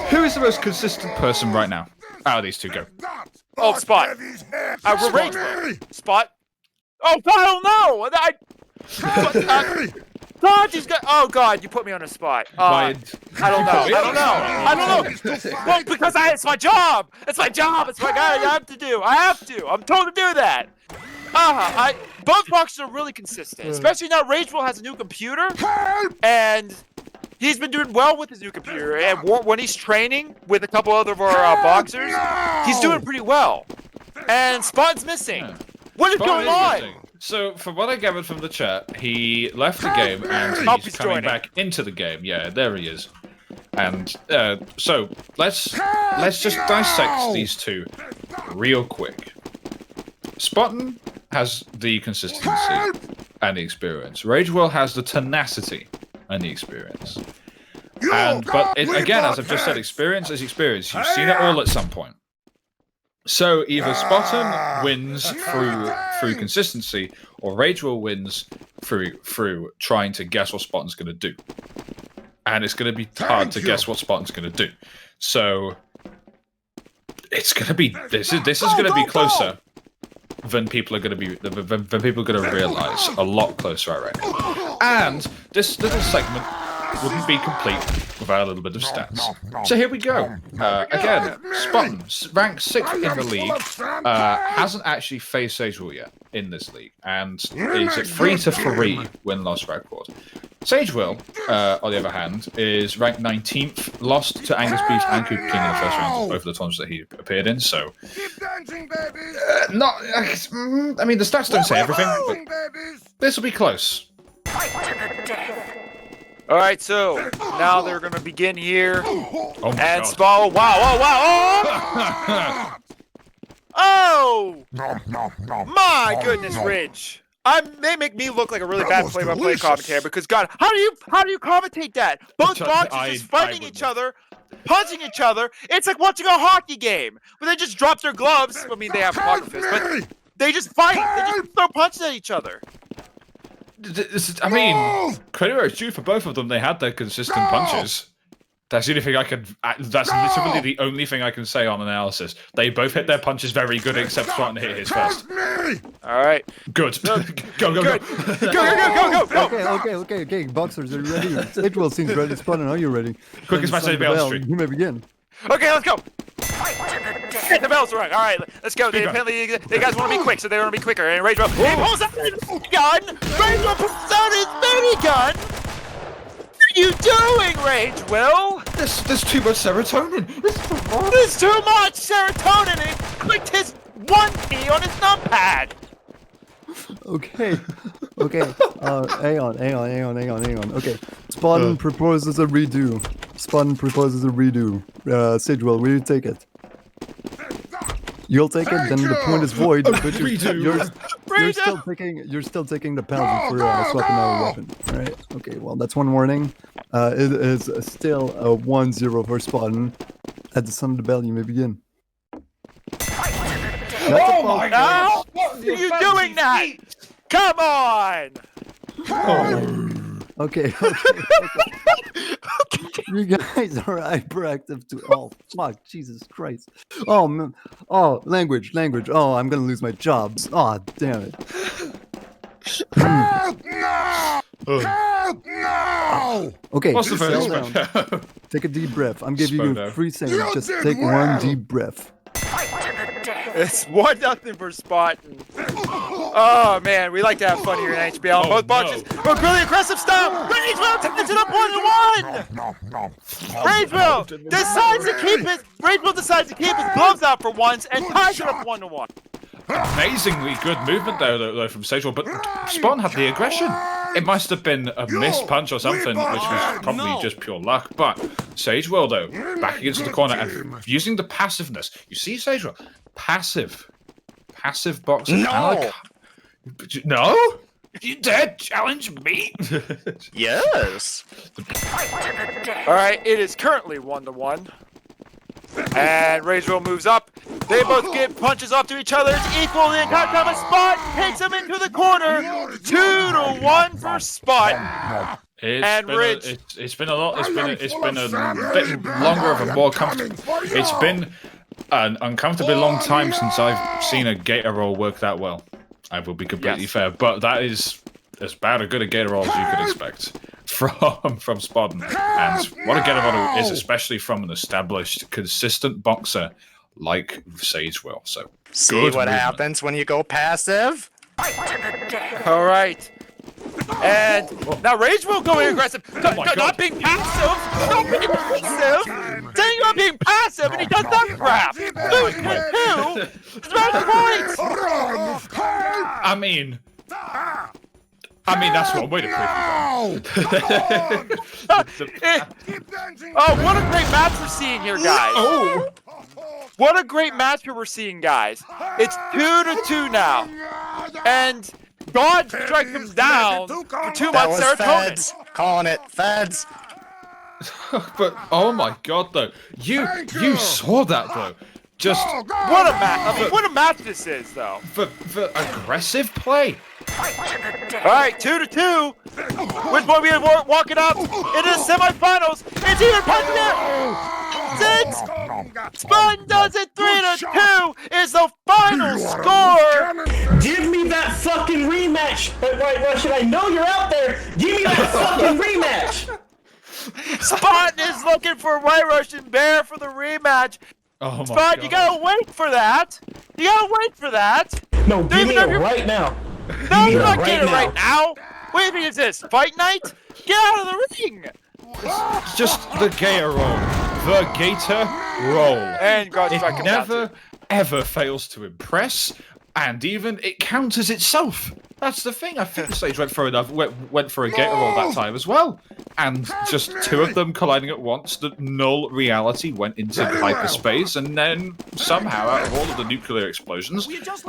Who is the most consistent person right now? Out of these two, go. Oh, Spot. Rage Spot. Oh, I don't know. God, he's got. Oh God, you put me on a spot. I don't know. Well, because it's my job. It's my job. It's my guy. I have to do. I'm told to do that. Both boxes are really consistent, especially now. Rageful has a new computer, and he's been doing well with his new computer. And when he's training with a couple other of our boxers, he's doing pretty well. And Spawn's missing. What is going on? Missing. So, from what I gathered from the chat, he left the game and he's coming back into the game. Yeah, there he is. And so let's just dissect these two real quick. Spartan has the consistency and the experience. Ragewell has the tenacity and the experience. But again, as I've just said, experience is experience. You've seen it all at some point. So either Spartan wins through consistency, or Ragewell wins through trying to guess what Spartan's going to do. And it's going to be hard to guess what Spartan's going to do. So it's going to be this is going to be closer than people are going to be than people are going to realize. A lot closer right now. And this little segment wouldn't be complete without a little bit of stats. So here we go. Again, Spartan, ranked 6th in the league, hasn't actually faced Sagewell yet in this league, and is at 3-3 win-loss record. Sagewell, on the other hand, is ranked 19th, lost to Angus Beast and Koopa King in the first round of both of the tournaments that he appeared in, so... I mean, the stats don't say everything, but this will be close. Alright, so now they're going to begin here. Oh my and God. Spawn. Wow. Oh! My goodness, Ridge. They make me look like a really bad play-by-play commentator because, God, how do you commentate that? Both boxers just fighting each other, punching each other. It's like watching a hockey game where they just drop their gloves. I mean, they have poker fists, but they just fight. They just throw punches at each other. I mean, credit where it's due for both of them. They had their consistent punches. That's the only thing I can. That's literally the only thing I can say on analysis. They both hit their punches very good, except Spartan hit his first. All right. Good. Go. Okay. Boxers, are you ready? Sagewell seems ready. Spartan, are you ready? Quickest match on the bell street. You may begin. Okay, let's go. The bells rung. All right, let's go. They guys want to be quick, so they want to be quicker. And Ragewell, he pulls out his gun. Ragewell pulls out his baby gun. What are you doing, Ragewell? There's too much serotonin. There's too much serotonin, and he clicked his 1 key on his numpad. Okay. Hang on. Okay. Spartan proposes a redo. Sagewell, will you take it? You'll take it, then the point is void, but you're still taking the penalty for swapping out a weapon. Alright, okay, well that's one warning. It is still a 1-0 for Spartan. At the sound of the bell, you may begin. Oh my God! What are you doing that? Come on! Okay. You guys are hyperactive to fuck, Jesus Christ. Oh man. Oh, language. Oh, I'm gonna lose my jobs. Oh, damn it. No! Okay. What's the first round. Take a deep breath. I'm giving you 3 seconds. Just take one deep breath. It's 1-0 for Spartan. Oh man, we like to have fun here in NHBL. Both boxes, but really aggressive style. Ragewell takes it up 1-1. Ragewell decides to keep his gloves out for once and ties it up 1-1. Amazingly good movement there, though from Sagewell, but Spawn had the aggression. It must have been a missed punch or something, which was probably just pure luck. But Sagewell, though, back against the corner and using the passiveness. You see, Sagewell, passive boxer. No. No? You dare challenge me? Yes. All right, it is currently 1-1. And Ragewell moves up. They both get punches off to each other. It's equal. The entire time a Spot takes him into the corner. 2-1 for Spot. It's been a lot. It's been a bit longer of a more comfortable. It's been an uncomfortably long time since I've seen a gator roll work that well. I will be completely fair, but that is as bad a good a gator roll as you could expect from Spodden. And what a gator roll is, especially from an established, consistent boxer like Sagewell. So see what happens when you go passive. All right. And now Ragewell going aggressive. Not being passive. Not being passive. Saying you're being passive, and he does that crap. Lose 2. It's about points. I mean, that's one way to put it. Oh, what a great match we're seeing here, guys. Oh. What a great match we're seeing, guys. It's 2-2 now. And God strikes him down for 2 months serotonin. Calling it feds. But oh my God, though, you saw that though. Just what a match! I mean, what a match this is, though. For aggressive play. All right, 2-2. Which one we are walking up into the semifinals? It's even punching it. 6. Spun does it. 3-2 is the final score. Give me that fucking rematch, White Russian. I know you're out there. Give me that fucking rematch. Spot is looking for White Russian Bear for the rematch. Oh my Spot, God. you gotta wait for that. You gotta wait for that. No, give me it right now. No, you're not getting it right now. What do you think is this? Fight night? Get out of the ring. It's just the gator roll. The gator roll. And God strike it him never, ever fails to impress, and even it counters itself. That's the thing. I think Sage went for a gator roll that time as well. And just 2 of them colliding at once, the null reality went into hyperspace, and then somehow, out of all of the nuclear explosions,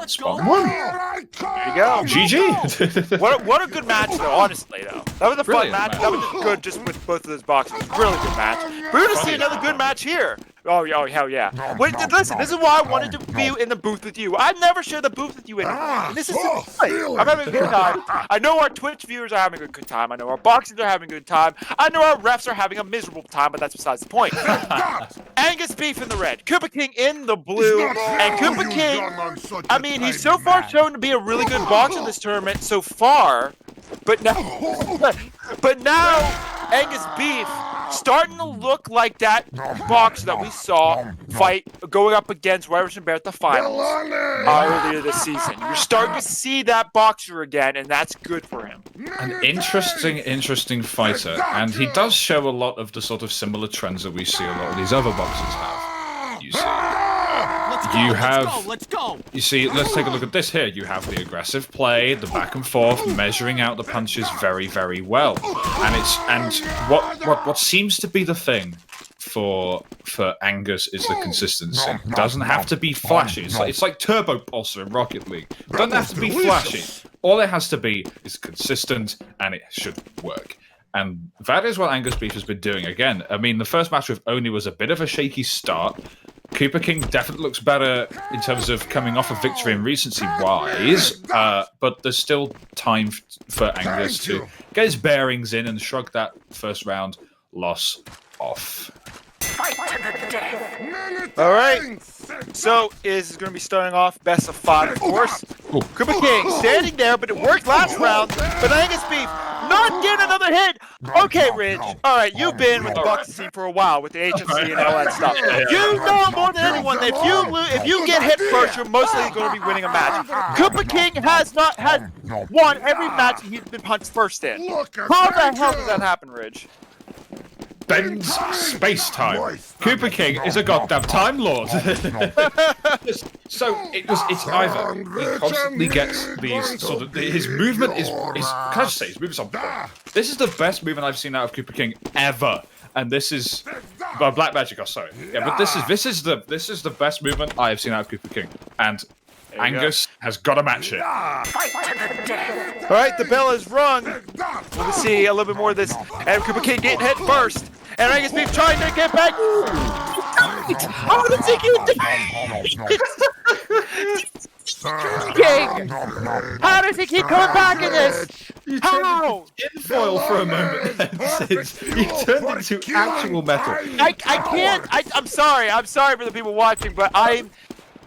Spawn won. There you go. GG. What a good match, though, honestly, though. That was a fun match. That was good just with both of those boxes. Really good match. We're going to see another good match here. Oh, hell yeah. Wait, listen, this is why I wanted to be in the booth with you. I've never shared the booth with you anymore. This is I'm having a good time. I know our Twitch viewers are having a good time. I know our boxers are having a good time. I know our refs are having a miserable time, but that's besides the point. Angus Beef in the red, Koopa King in the blue, and Koopa King, I mean, he's so far shown to be a really good boxer in this tournament so far, but now Angus Beef starting to look like that boxer that we saw fight going up against White Russian Bear at the finals earlier this season. You're starting to see that boxer again, and that's good for him. An interesting fighter, and he does show a lot of the sort of similar trends that we see a lot of these other boxers have. You see. Let's go. You see, let's take a look at this here. You have the aggressive play, the back and forth, measuring out the punches very, very well. And what seems to be the thing for Angus is the consistency. It doesn't have to be flashy. It's like Turbo Pulsar in Rocket League. It doesn't have to be flashy. All it has to be is consistent, and it should work. And that is what Angus Beef has been doing again. I mean, the first match with Oni was a bit of a shaky start. Koopa King definitely looks better in terms of coming off a victory and recency-wise, but there's still time for Angus to get his bearings in and shrug that first round loss off. Fight to the death. All right. So is going to be starting off best of 5, of course. Koopa King standing there, but it worked last round. But Angus Beef not getting another hit. Okay, Ridge. All right, you've been with the boxing scene for a while with the HFC and all that stuff. You know more than anyone that if you get hit first, you're mostly going to be winning a match. Koopa King has not had won every match he's been punched first in. How the hell does that happen, Ridge? bends space-time. Koopa King is a goddamn Time Lord. So it's either he constantly gets these sort of his movement is can I just say his movement's on point. This is the best movement I've seen out of Koopa King ever, and this is Black Magic. Oh, sorry, yeah, but this is the best movement I have seen out of Koopa King, and Angus has got to match it. Fight to the death. All right, the bell is rung. We'll see a little bit more of this. And Koopa King getting hit first. And Angus Beef trying to get back. How does he get King? How does he keep coming back in this? How? Tinfoil for a moment, since he turned into actual metal. I can't. I'm sorry. I'm sorry for the people watching, but I'm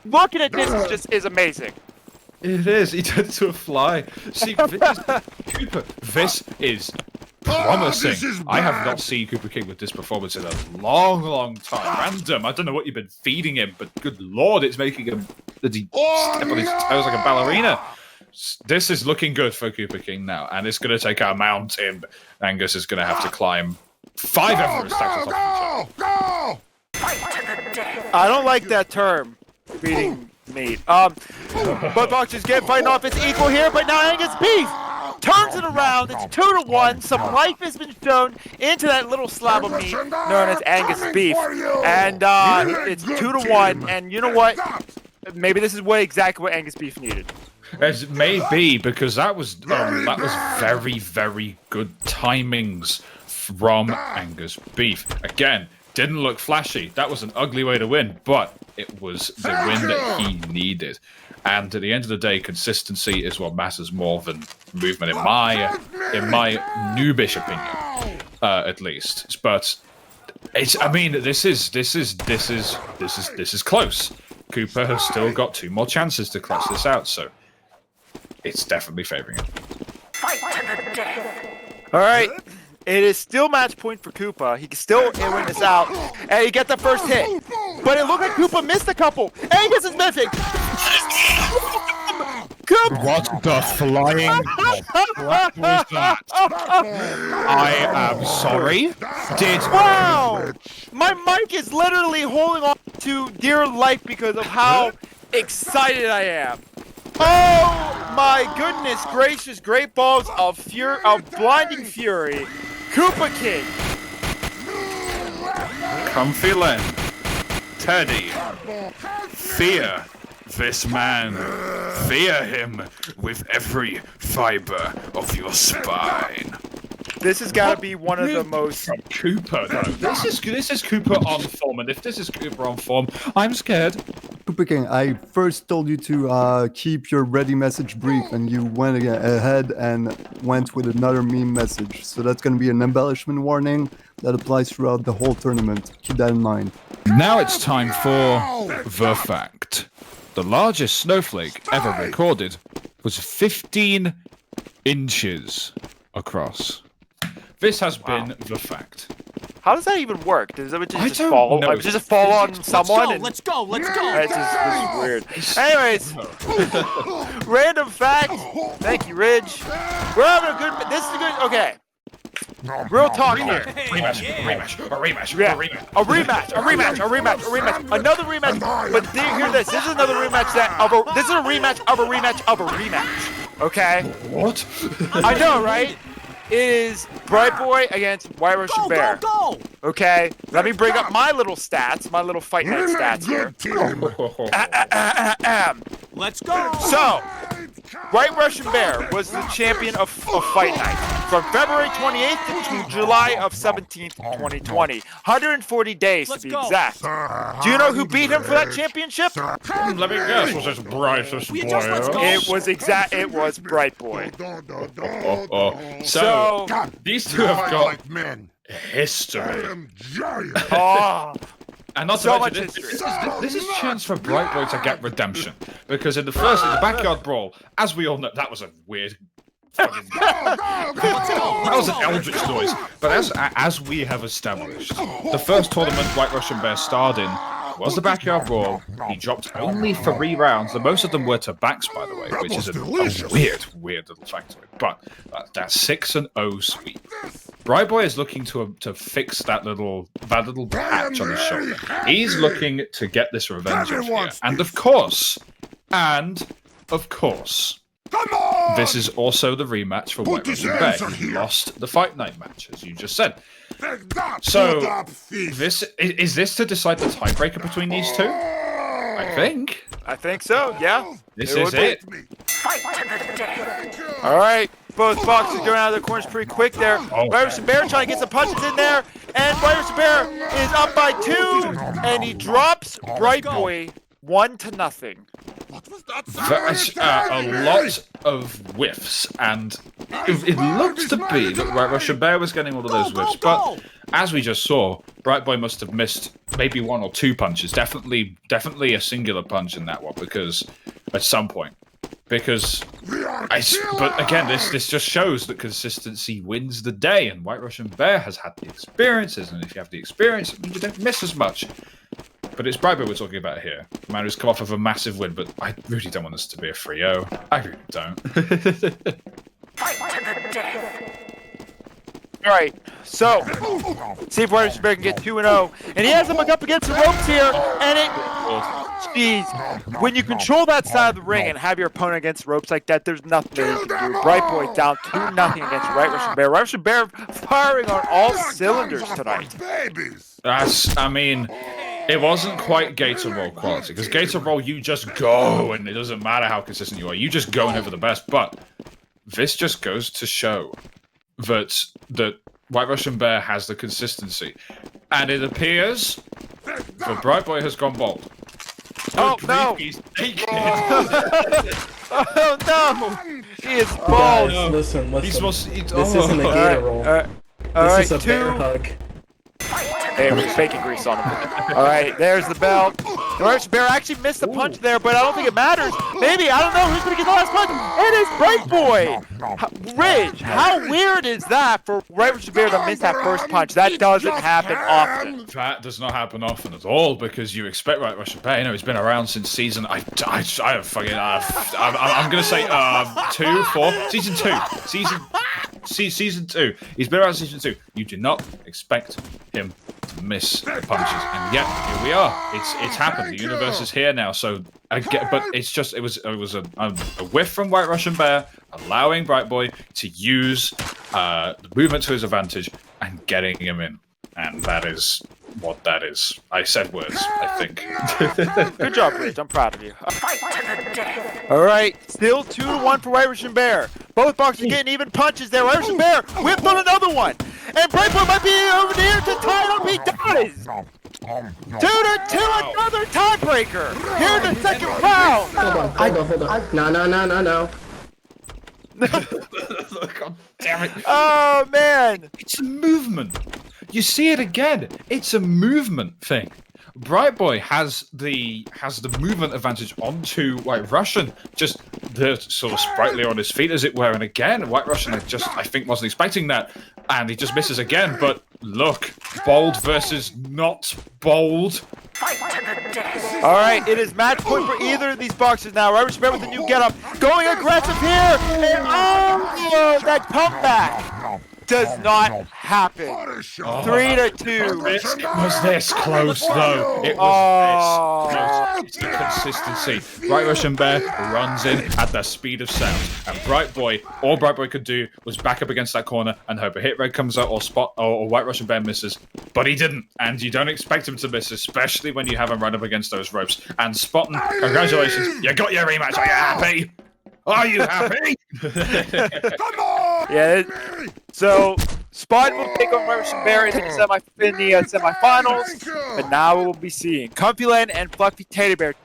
looking at this is amazing. It is. He turned into a fly. See, Koopa, this is promising. I have not seen Koopa King with this performance in a long, long time. Random. I don't know what you've been feeding him, but good lord, it's making him step on his toes like a ballerina. This is looking good for Koopa King now, and it's going to take our mountain. Angus is going to have to climb 5 Everest stacks on top of each other. Fight to the death. I don't like that term, feeding meat. But Boxers get fighting off. It's equal here, but now Angus Beef turns it around. It's 2-1. Some life has been shown into that little slab of meat known as Angus Beef, and it's 2-1. And you know what? Maybe this is exactly what Angus Beef needed. It may be, because that was very, very good timings from Angus Beef. Again, didn't look flashy. That was an ugly way to win, but it was the win that he needed. And at the end of the day, consistency is what matters more than movement, in my noobish opinion, at least. But it's, I mean, this is close. Koopa has still got 2 more chances to clutch this out, so it's definitely favoring him. Fight to the death. All right. It is still match point for Koopa. He can still win this out. And he gets the first hit. But it looked like Koopa missed a couple. Angus is missing. Koopa! What the flying what was that? I am sorry. Wow! My mic is literally holding on to dear life because of how excited I am. Oh my goodness gracious, great balls of blinding fury. Koopa King. Comfy Len. Teddy. Fear this man. Fear him with every fiber of your spine. This has got to be one of the most... From Koopa, though. This is Koopa on form, and if this is Koopa on form, I'm scared. Koopa King, I first told you to keep your ready message brief, and you went ahead and went with another meme message. So that's going to be an embellishment warning that applies throughout the whole tournament. Keep that in mind. Now it's time for the fact. The largest snowflake ever recorded was 15 inches across. This has been the fact. How does that even work? Does it just don't fall? know. Does it fall on someone? Let's go. This is weird. Anyways, random fact. Thank you, Ridge. We're having a good. This is a good. Okay. Real talk here. Rematch. Another rematch. But hear this. This is another rematch this is a rematch of a rematch of a rematch. Okay. What? I know, right? It is Bright Boy against White Russian Bear. Okay, let me bring up my little stats, my little fight night stats here. Let's go. So, White Russian Bear was the champion of Fight Night from February 28th to July of 17th, 2020. 140 days to be exact. Do you know who beat him for that championship? Let me guess. Was this Brightest Boy? It was Bright Boy. So these two have got like men. history. Oh. And not So to mention, this is chance for Bright Boy to get redemption. Because in the backyard brawl, as we all know, that was a weird... that was an eldritch noise. But as we have established, the first tournament White Russian Bear starred in was the backyard brawl. He dropped only 3 rounds. The most of them were to backs, by the way, which is a weird little fact to it. But that's 6-0 sweep. Bright Boy is looking to fix that little patch on his shoulder. He's looking to get this revenge off here. And of course, Come on! this is also the rematch for White Russian Bear. He lost the Fight Night match, as you just said. So, this is this to decide the tiebreaker between these two? I think. I think so, yeah. This is it. Fight to the death. All right, both boxers going out of their corners pretty quick there. White Russian Bear trying to get some punches in there, and White Russian Bear is up by 2, and he drops Bright Boy 1-0. A lot of whiffs, and it looked to be that White Russian Bear was getting all of those whiffs, but as we just saw, Bright Boy must have missed maybe 1 or 2 punches. Definitely a singular punch in that one, because at some point. But again, this just shows that consistency wins the day, and White Russian Bear has had the experiences, and if you have the experience, it means you don't miss as much. But it's Bright Boy we're talking about here. The man who's come off of a massive win, but I really don't want this to be a 3-0. I really don't. Fight to the death. All right, so see if White Russian Bear can get 2-0, and he has him up against the ropes here, and when you control that side of the ring and have your opponent against the ropes like that, there's nothing that you can do. Bright Boy down 2-0 against White Russian Bear. White Russian Bear firing on all cylinders tonight. It wasn't quite Gator Roll quality, because Gator Roll, you just go, and it doesn't matter how consistent you are. You just go and over the best, but this just goes to show that White Russian Bear has the consistency. And it appears that Bright Boy has gone bold. Oh, no! He's naked! Oh, no! He is bald! Listen. This isn't a gator roll. This is a bear hug. Hey, we're faking grease on him. All right, there's the bell. The White Russian Bear actually missed the punch there, but I don't think it matters. Maybe, I don't know who's going to get the last punch. It is Bright Boy. Ridge, how weird is that for White Russian Bear to miss that first punch? That doesn't happen often. That does not happen often at all, because you expect White Russian Bear. You know, he's been around since season. I'm gonna say 2, 4, season 2. He's been around season 2. You do not expect him to miss the punches, and yet here we are. It's happened. The universe is here now. So but it was a whiff from White Russian Bear, allowing Bright Boy to use the movement to his advantage and getting him in, and that is what that is. I said words, I think. Good job, Ridge. I'm proud of you. Fight to the death. All right, still 2-1 for White Russian Bear. Both boxers getting even punches there. White Russian Bear whipped on another one. And Bright Boy might be over there to tie it up. He does. 2-2, another tiebreaker. Here in the second round. Hold on. No. God damn it. Oh, man. It's a movement. You see it again. It's a movement thing. Bright Boy has the movement advantage onto White Russian, just the sort of sprightly on his feet, as it were. And again, White Russian I think wasn't expecting that, and he just misses again. But look, bold versus not bold. Fight to the death. All right, it is match point for either of these boxers now. White Russian Bear with the new getup, going aggressive here, and that comeback does not happen. 3-2. It was this close, though. It was this close. It's the consistency. Bright Russian Bear runs in at the speed of sound, and all Bright Boy could do was back up against that corner and hope a hit red comes out or White Russian Bear misses. But he didn't, and you don't expect him to miss, especially when you have him run up against those ropes. And Spotton, congratulations, you got your rematch. Are you happy? Are you happy? Come on! Yeah. So Spotton will take on White Russian Bear in the semifinals, and now we'll be seeing Comfyland and Fluffy Teddy Bear.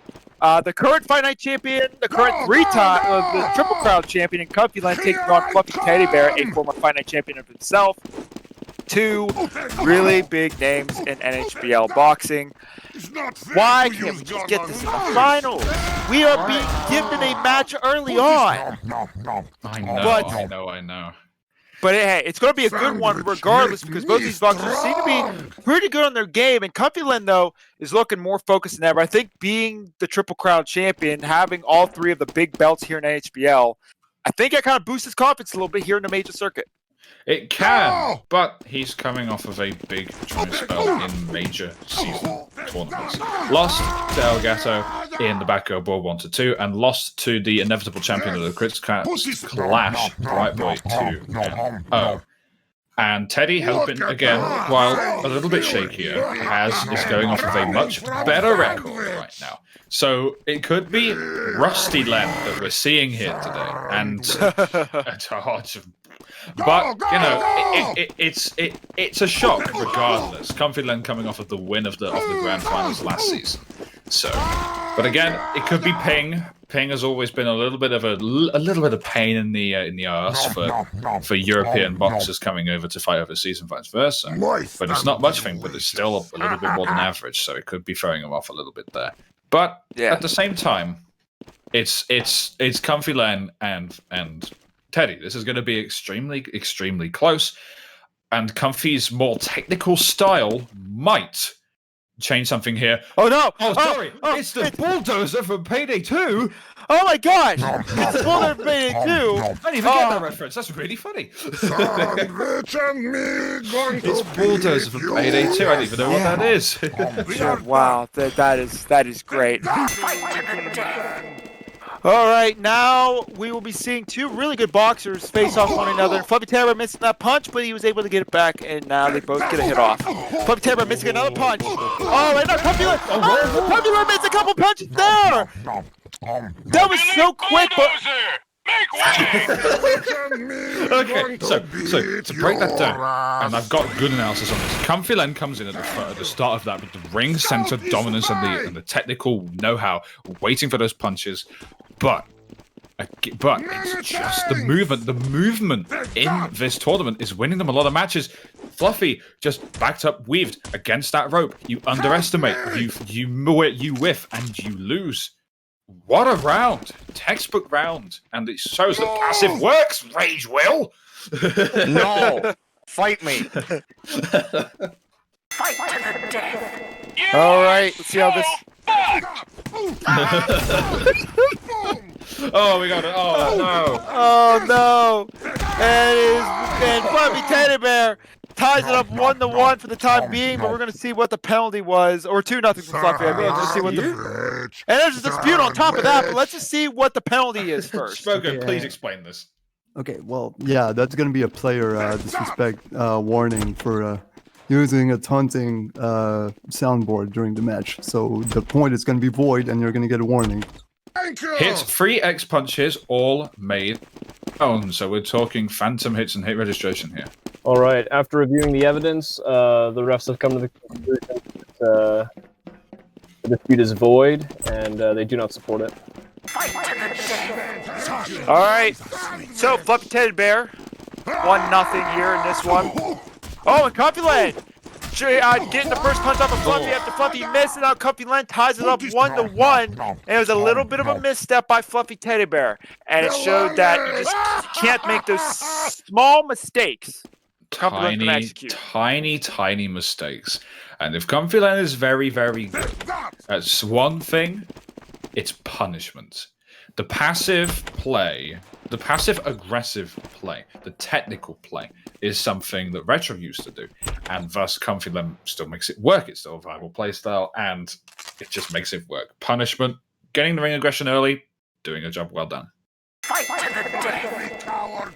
The current Fight Night champion, the current 3-time of the Triple Crown champion, and Comfyland taking on Fluffy Teddy Bear, a former Fight Night champion of himself. 2 really big names in NHBL boxing. Why can't we just get this in the finals? We are being given a match early on. I know. But hey, it's going to be a good one regardless, because both these boxers seem to be pretty good on their game. And Comfyland, though, is looking more focused than ever. I think being the Triple Crown champion, having all 3 of the big belts here in NHBL, I think it kind of boosts his confidence a little bit here in the major circuit. It can, but he's coming off of a big dry spell in major season tournaments. Lost to Elgato in the back of World 1-2, and lost to the inevitable champion of the Crits Clash, Brightboy 2-0. And Teddy, helping again, while a little bit shakier, is going off of a much better record right now. So it could be Rusty Len that we're seeing here today, and it's hard to. But you know, it's a shock regardless. Comfy Len coming off of the win of the grand finals last season. So, but again, it could be Ping. Ping has always been a little bit of a pain in the arse for European boxers coming over to fight overseas and vice versa. But it's not much thing, but it's still a little bit more than average. So it could be throwing him off a little bit there. But at the same time, it's Comfy Len and Teddy. This is going to be extremely close, and Comfy's more technical style might change something here. Oh no! Oh, sorry! It's the bulldozer from Payday 2! Oh my gosh! It's the bulldozer from Payday 2! I didn't even get that reference. That's really funny. It's bulldozer from Payday 2. I don't even know what that is. Wow, that is great. All right, now we will be seeing two really good boxers face off one another. Floppy Dabber missing that punch, but he was able to get it back, and now they both get a hit off. Floppy Dabber missing another punch. Oh, and now Puppy Len missed a couple punches there. That was so quick, but. Okay, so to break that down, and I've got good analysis on this. Comfy Len comes in at the start of that with the ring center dominance and the technical know-how, waiting for those punches, but it's just the movement. The movement in this tournament is winning them a lot of matches. Fluffy just backed up, weaved against that rope. You underestimate, you whiff, and you lose. What a round! Textbook round, and it shows that passive works. Rage will. No, fight me. Fight to the death. All right, let's see how this. Oh, we got it. Oh no! Oh no! And Floppy Teddy Bear ties it up 1-1 for the time being, but we're going to see what the penalty was, or 2-0 for Fluffy. I mean, let's see what the. And there's a dispute on top of that, but let's just see what the penalty is first. Spoken, please explain this. Okay, well, yeah, that's going to be a player disrespect warning for using a taunting soundboard during the match. So the point is going to be void, and you're going to get a warning. Hits, 3 X punches, all made. So we're talking phantom hits and hit registration here. All right. After reviewing the evidence, the refs have come to the conclusion that the dispute is void, and they do not support it. Fight to the death. All right, so Floppy Teddy Bear, 1-0 here in this one. Oh, and Comfy Len getting the first punch off of Fluffy after Fluffy missed it out. Comfy Len ties it up 1-1, and it was a little bit of a misstep by Fluffy Teddy Bear, and it showed that you just can't make those small mistakes. Tiny mistakes. And if Comfy Len is very good, that's one thing. It's punishment. The passive play, the passive-aggressive play, the technical play is something that Retro used to do, and thus Comfy Len still makes it work. It's still a viable playstyle, and it just makes it work. Punishment, getting the ring aggression early, doing a job well done. Fight to the death.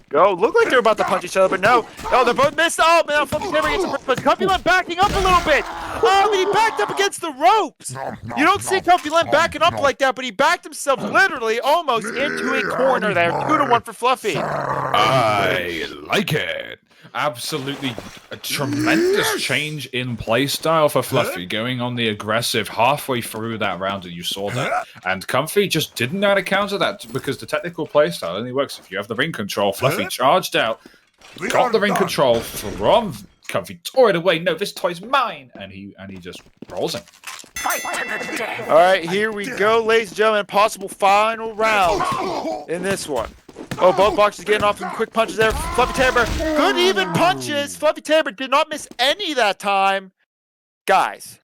Go. Look like they're about to punch each other, but no. Oh, they're both missed. Oh, man, Floppy Dabber gets the first punch. Comfy Len backing up a little bit. Oh, but he backed up against the ropes. You don't see Comfy Len backing up like that, but he backed himself literally almost into a corner there. 2-1 for Fluffy. I like it. Absolutely a tremendous change in play style for Fluffy, going on the aggressive halfway through that round, and you saw that. And Comfy just didn't know how to counter that because the technical play style only works if you have the ring control. Fluffy charged out, got the ring control from Comfy, tore it away. No, this toy's mine, and he just rolls him. Fight to the death. All right, here we go, ladies and gentlemen. Possible final round in this one. Oh, both boxers getting off some quick punches there. Floppy Dabber, good even punches. Floppy Dabber did not miss any that time. Guys,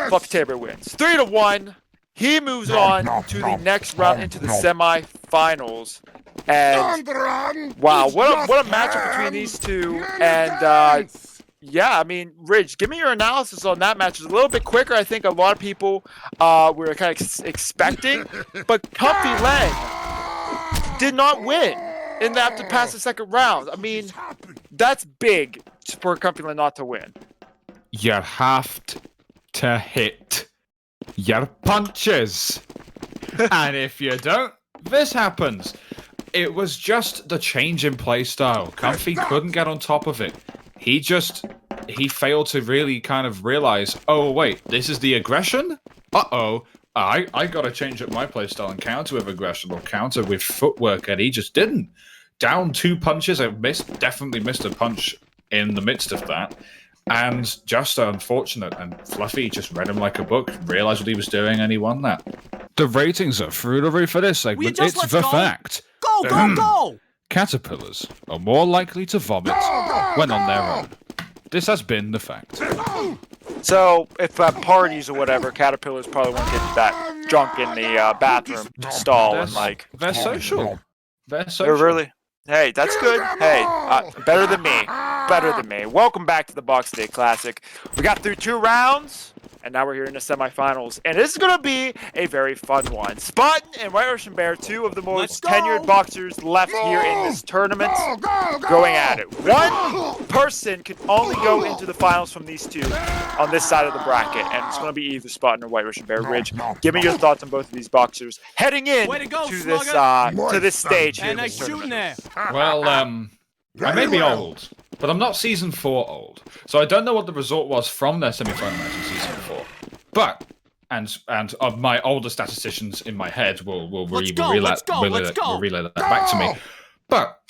Floppy Dabber wins. 3-1. He moves on to the next round into the semifinals. And wow, what a matchup between these two. And yeah, I mean, Ridge, give me your analysis on that match. It's a little bit quicker, I think a lot of people were kind of expecting. But Comfy Leg did not win and they have to pass the second round. I mean, that's big for Comfy Leg not to win. You have to hit your punches. And if you don't, this happens. It was just the change in play style. Comfy couldn't get on top of it. He failed to really kind of realize, oh, wait, this is the aggression? Uh-oh, I gotta change up my playstyle and counter with aggression or counter with footwork, and he just didn't. Down 2 punches, definitely missed a punch in the midst of that, and just unfortunate, and Fluffy just read him like a book, realized what he was doing, and he won that. The ratings are through the roof for this segment, it's the fact. Go! Caterpillars are more likely to vomit when on their own. This has been the fact. So, if at parties or whatever, caterpillars probably won't get that drunk in the bathroom stall and like. They're social. They're social. They're really. Hey, that's good. Hey, better than me. Better than me. Welcome back to the Boxing Day Classic. We got through 2 rounds. And now we're here in the semifinals. And this is going to be a very fun one. Spartan and White Russian Bear, 2 of the most tenured boxers left here in this tournament, going at it. One person can only go into the finals from these 2 on this side of the bracket. And it's going to be either Spartan or White Russian Bear. Ridge, give me your thoughts on both of these boxers heading in to this stage here in this tournament. Well, I may be old, but I'm not season 4 old. So I don't know what the result was from their semi-final match in season 4. But, and of my older statisticians in my head will relay that back to me. But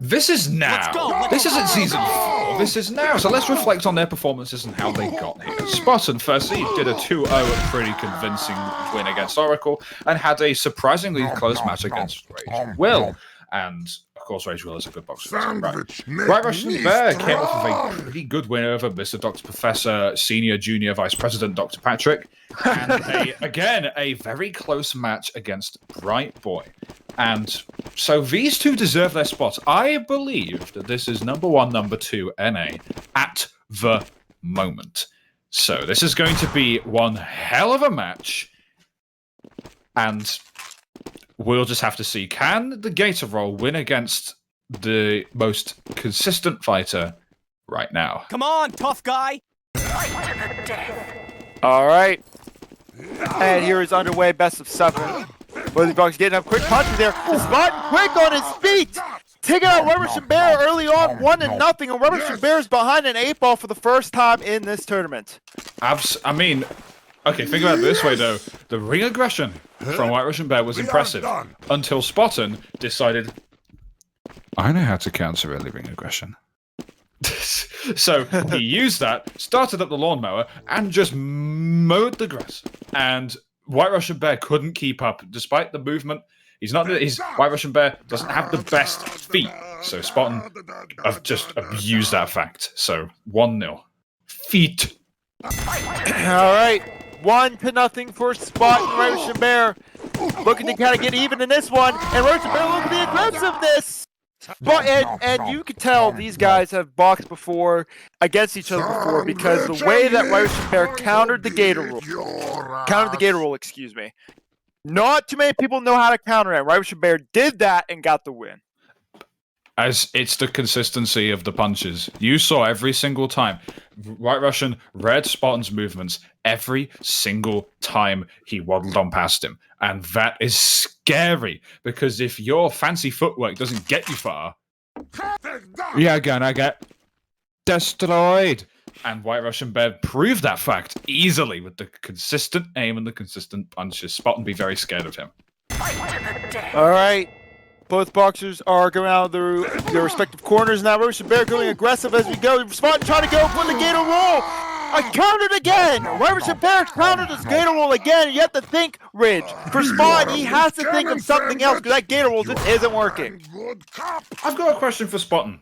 this is now. This isn't season 4. This is now. So let's reflect on their performances and how they got here. Spartan, firstly, did a 2-0 pretty convincing win against Oracle and had a surprisingly close match against Rage Will. And of course, Rage Will is a good boxer. Right Russian Bear came off of a pretty good win over Mr. Dr. Professor, Senior Junior Vice President Dr. Patrick. And again, a very close match against Bright Boy. And so these 2 deserve their spots. I believe that this is number 1, number 2 NA at the moment. So this is going to be one hell of a match. And we'll just have to see, can the Gator Roll win against the most consistent fighter right now? Come on, tough guy! Alright. And here is underway, best of 7. Both Bucks getting up quick punches there. Spartan quick on his feet! Taking out White Russian Bear early on, 1-0, and White Russian Bear is behind an 8-ball for the first time in this tournament. I mean, okay, think about it this way though. The ring aggression from White Russian Bear was impressive until Spartan decided, I know how to counter early ring aggression. So he used that, started up the lawnmower, and just mowed the grass. And White Russian Bear couldn't keep up, despite the movement. White Russian Bear doesn't have the best feet, so Spartan have just abused that fact. So 1-0. Feet. All right, 1-0 for Spartan. White Russian Bear looking to kind of get even in this one, and White Russian Bear look at the aggressiveness. But and you could tell these guys have boxed before against each other before, because the way that White Russian Bear countered the Gator Roll, excuse me. Not too many people know how to counter it. White Russian Bear did that and got the win. As it's the consistency of the punches. You saw every single time. White Russian read Spartan's movements every single time he waddled on past him. And that is scary, because if your fancy footwork doesn't get you far, you're gonna get destroyed. And White Russian Bear proved that fact easily with the consistent aim and the consistent punches. Spartan be very scared of him. All right. Both boxers are going out of their respective corners now. White Russian Bear going aggressive as we go. Spartan trying to go for the Gator Roll. I countered again. White Russian Bear countered this Gator Roll again. You have to think, Ridge. For Spartan, he has to think of something else, because that Gator Roll just isn't working. I've got a question for Spartan.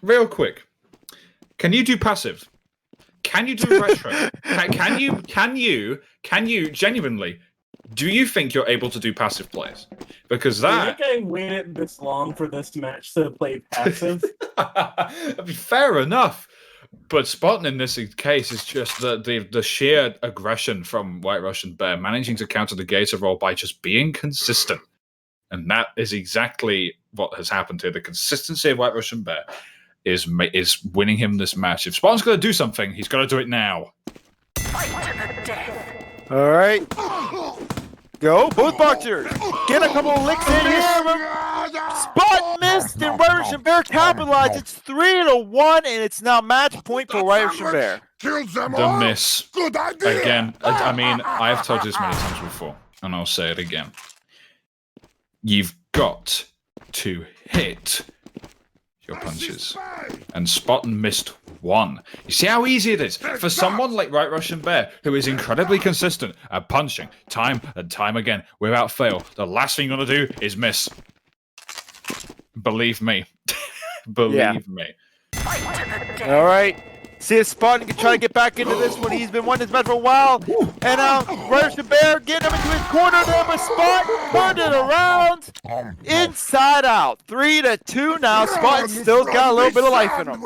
Real quick. Can you do passive? Can you do retro? Can you genuinely? Do you think you're able to do passive plays? Because I that think I waited this long for this match to play passive. that'd be fair enough. But Spartan in this case is just the sheer aggression from White Russian Bear, managing to counter the Gator roll by just being consistent. And that is exactly what has happened here. The consistency of White Russian Bear is winning him this match. If Spartan's going to do something, he's got to do it now. Fight to the death. All right. Go, both boxers. Get a couple of licks in here. Spot missed, and White Russian Bear capitalized. It's 3-1, and it's now match point for White Russian Bear. The miss. Good idea. Again, I mean, I've told you this many times before, and I'll say it again. You've got to hit your punches. And Spartan missed one. You see how easy it is? For someone like White Russian Bear, who is incredibly consistent at punching time and time again without fail, the last thing you're going to do is miss. Believe me. Believe me. All right. See if Spartan can try to get back into this one. He's been wanting this match for a while. And now White Russian Bear getting him into his corner there, but Spartan turned it around. Inside out. 3-2 now. Spartan still got a little bit of life in him.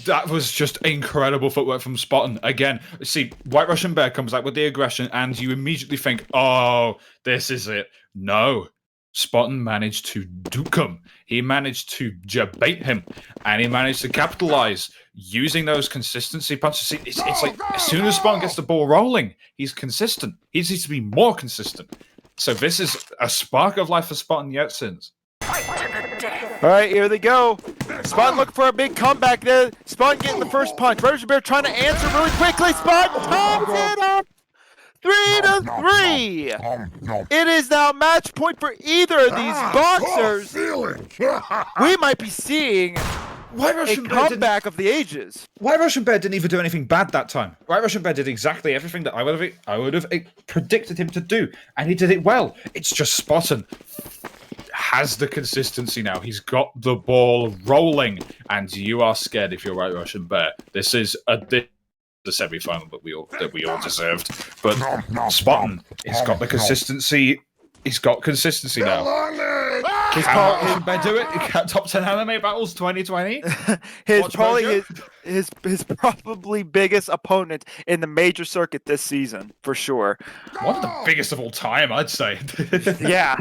That was just incredible footwork from Spartan. Again, see, White Russian Bear comes out with the aggression, and you immediately think, oh, this is it. No. Spartan managed to duke him. He managed to bait him, and he managed to capitalize using those consistency punches. See, it's like as soon as Spartan gets the ball rolling, he's consistent. He needs to be more consistent. So this is a spark of life for Spartan yet since. All right, here they go. Spartan looking for a big comeback there. Spartan getting the first punch. White Russian Bear trying to answer really quickly. Spartan ties it up. 3-3. It is now match point for either of these boxers. We might be seeing a comeback of the ages. White Russian Bear didn't even do anything bad that time. White Russian Bear did exactly everything that I would have predicted him to do, and he did it well. It's just Spartan has the consistency now. He's got the ball rolling, and you are scared if you're White Russian Bear. This is the semi-final that we all deserved. But Spartan, he's got the consistency. He's got consistency now. Can White Russian Bear do it? Top 10 anime battles 2020. His probably biggest opponent in the major circuit this season, for sure. One of the biggest of all time, I'd say. Yeah.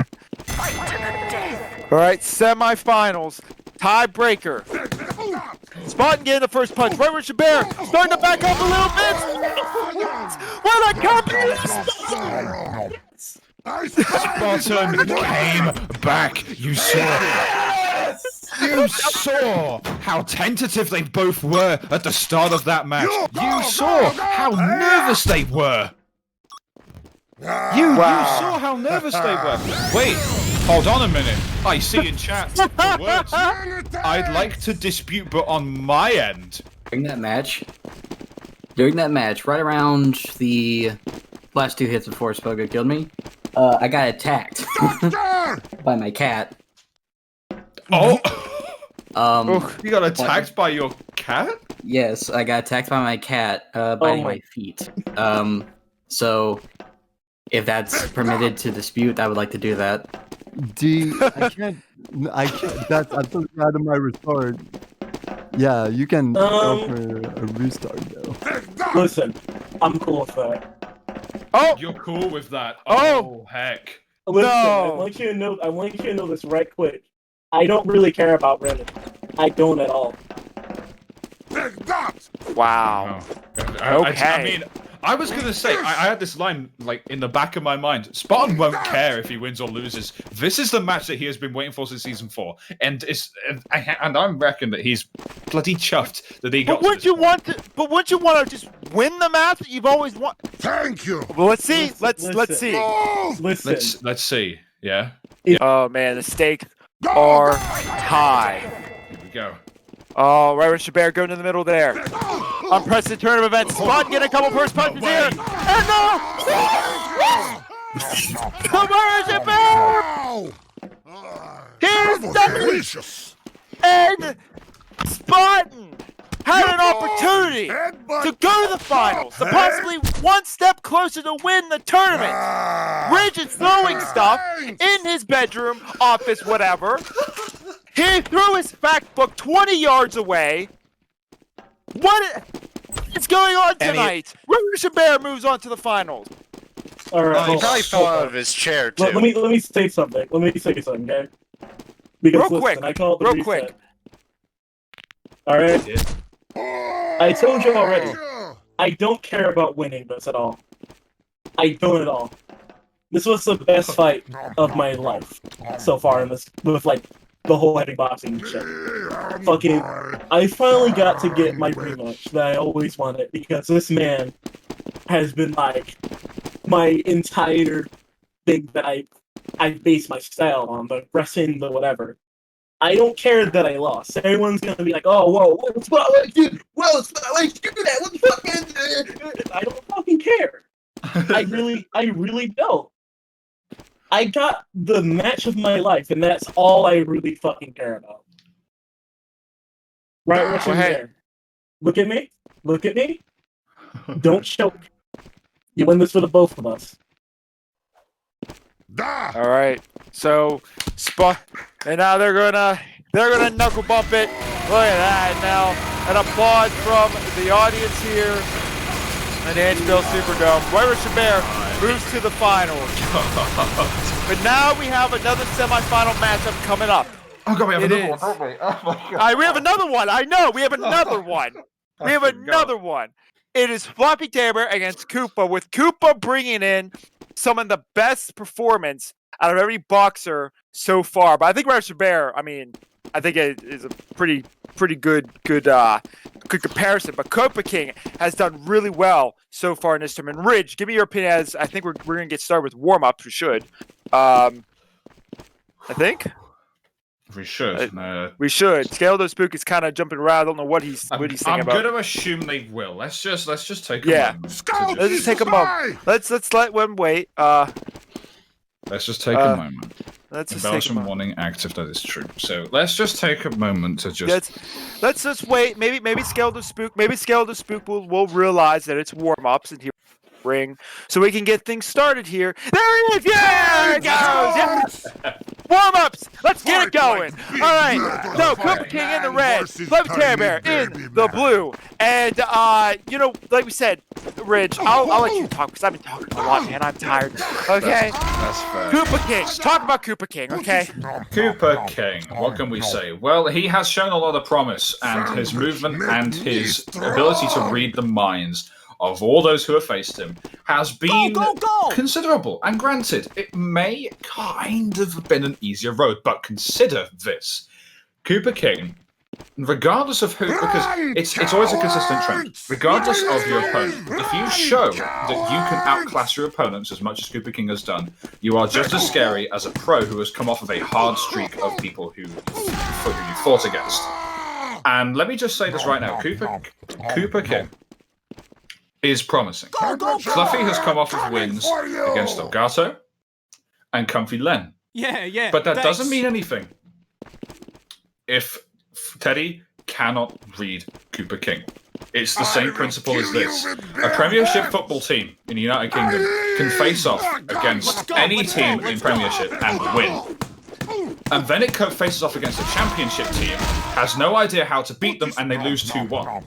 All right, semifinals, tiebreaker. Spartan getting the first punch. White Russian Bear starting to back up a little bit. What a comeback! Spartan came back. You saw. You saw how tentative they both were at the start of that match. You saw how nervous they were. You saw how nervous they were. Wait, hold on a minute. I see in chat the words. I'd like to dispute, but on my end. During that match, right around the last 2 hits before Spogo killed me, I got attacked by my cat. Oh! You got attacked by your cat? Yes, I got attacked by my cat, biting my feet. So, if that's permitted to dispute, I would like to do that. I can't, that's absolutely out of my retort. Yeah, you can go for a restart, though. Listen, I'm cool with that. Oh! You're cool with that? Oh! Heck. Listen, No! I want you to know this right quick. I don't really care about Renan. I don't at all. Wow. I mean, I was gonna say, I had this line like in the back of my mind. Spartan won't care if he wins or loses. This is the match that he has been waiting for since season 4, and I reckon that he's bloody chuffed that he got. But wouldn't you want to just win the match that you've always wanted? Thank you. Well, let's see. Let's see. Listen. Let's see. Yeah. Oh man, the stakes are high. Here we go. Oh, White Russian Bear going to the middle there. Unprecedented turn of events. Spot getting a couple first punches here. And no! Come on, Russian Bear! Here's delicious. And Spartan had an opportunity to go to the finals, to possibly one step closer to win the tournament. Ridge is throwing stuff in his bedroom, office, whatever. He threw his fact book 20 yards away. What is going on tonight? Raz Bear moves on to the finals. All right. He hold probably on, fell hold out on. of his chair Let too. me say something. Okay? Because Real quick, listen, I call it the real reset. quick. All right. I told you already. I don't care about winning this at all. I don't at all. This was the best fight of my life so far in this, with like the whole heavy boxing shit. Fucking, I finally got to get my rematch that I always wanted because this man has been like my entire thing that I base my style on, the wrestling, the whatever. I don't care that I lost. Everyone's gonna be like, "Oh, whoa, it's not like you. Whoa, it's not like you do that. What the fuck?" I don't fucking care. I really don't. I got the match of my life, and that's all I really fucking care about. Right, Russian there. Look at me. Look at me. Don't choke. You win this for the both of us. All right. So, and now they're gonna knuckle bump it. Look at that. Now, an applause from the audience here at the NHBL Superdome. Raz Dazzler moves to the finals. But now we have another semifinal matchup coming up. Oh god, we have It another is. one, don't we? Oh my god. All right, we have another one. I know. We have another one. We have another one. It is Floppy Dabber against Koopa, with Koopa bringing in some of the best performance out of every boxer so far. But I think Raz Dazzler, I mean, I think it is a pretty good comparison. But Koopa King has done really well so far in this tournament. Ridge, give me your opinion. As I think we're gonna get started with warm ups. We should. I think. We should. We should. Scale-O-Spook is kind of jumping around. I don't know what he's thinking I'm about. going to assume they will. Let's just take a Yeah. moment. Let's just take a moment. Let's let them wait. Let's just take a moment. Let's just take a Embellishment moment. warning active. That is true. So let's just take a moment to just. Let's just wait. Maybe Scale-O-Spook. Maybe Scale-O-Spook will realize that it's warm-ups and he ring, so we can get things started here. There he is! Yeah, there it goes! Yes! Warm-ups! Let's get it going! Alright, so Koopa King in the red, Floppy Dabber in the blue, and you know, like we said, Ridge, I'll let you talk because I've been talking a lot, man. I'm tired. Okay? That's fair. Koopa King. Talk about Koopa King, okay? Koopa King, what can we say? Well, he has shown a lot of promise, and his movement and his ability to read the minds of all those who have faced him has been considerable. And granted, it may kind of have been an easier road, but consider this. Koopa King, regardless of who, because it's always a consistent trend, regardless of your opponent, if you show that you can outclass your opponents as much as Koopa King has done, you are just as scary as a pro who has come off of a hard streak of people who you fought against. And let me just say this right now, Koopa King is promising. Fluffy has come off of wins against Elgato and Comfy Len. Yeah. But that doesn't mean anything if Teddy cannot read Koopa King. It's the same principle as this. A Premiership football team in the United Kingdom can face off against any team in Premiership and win. And then it faces off against a Championship team, has no idea how to beat them, and they lose 2-1.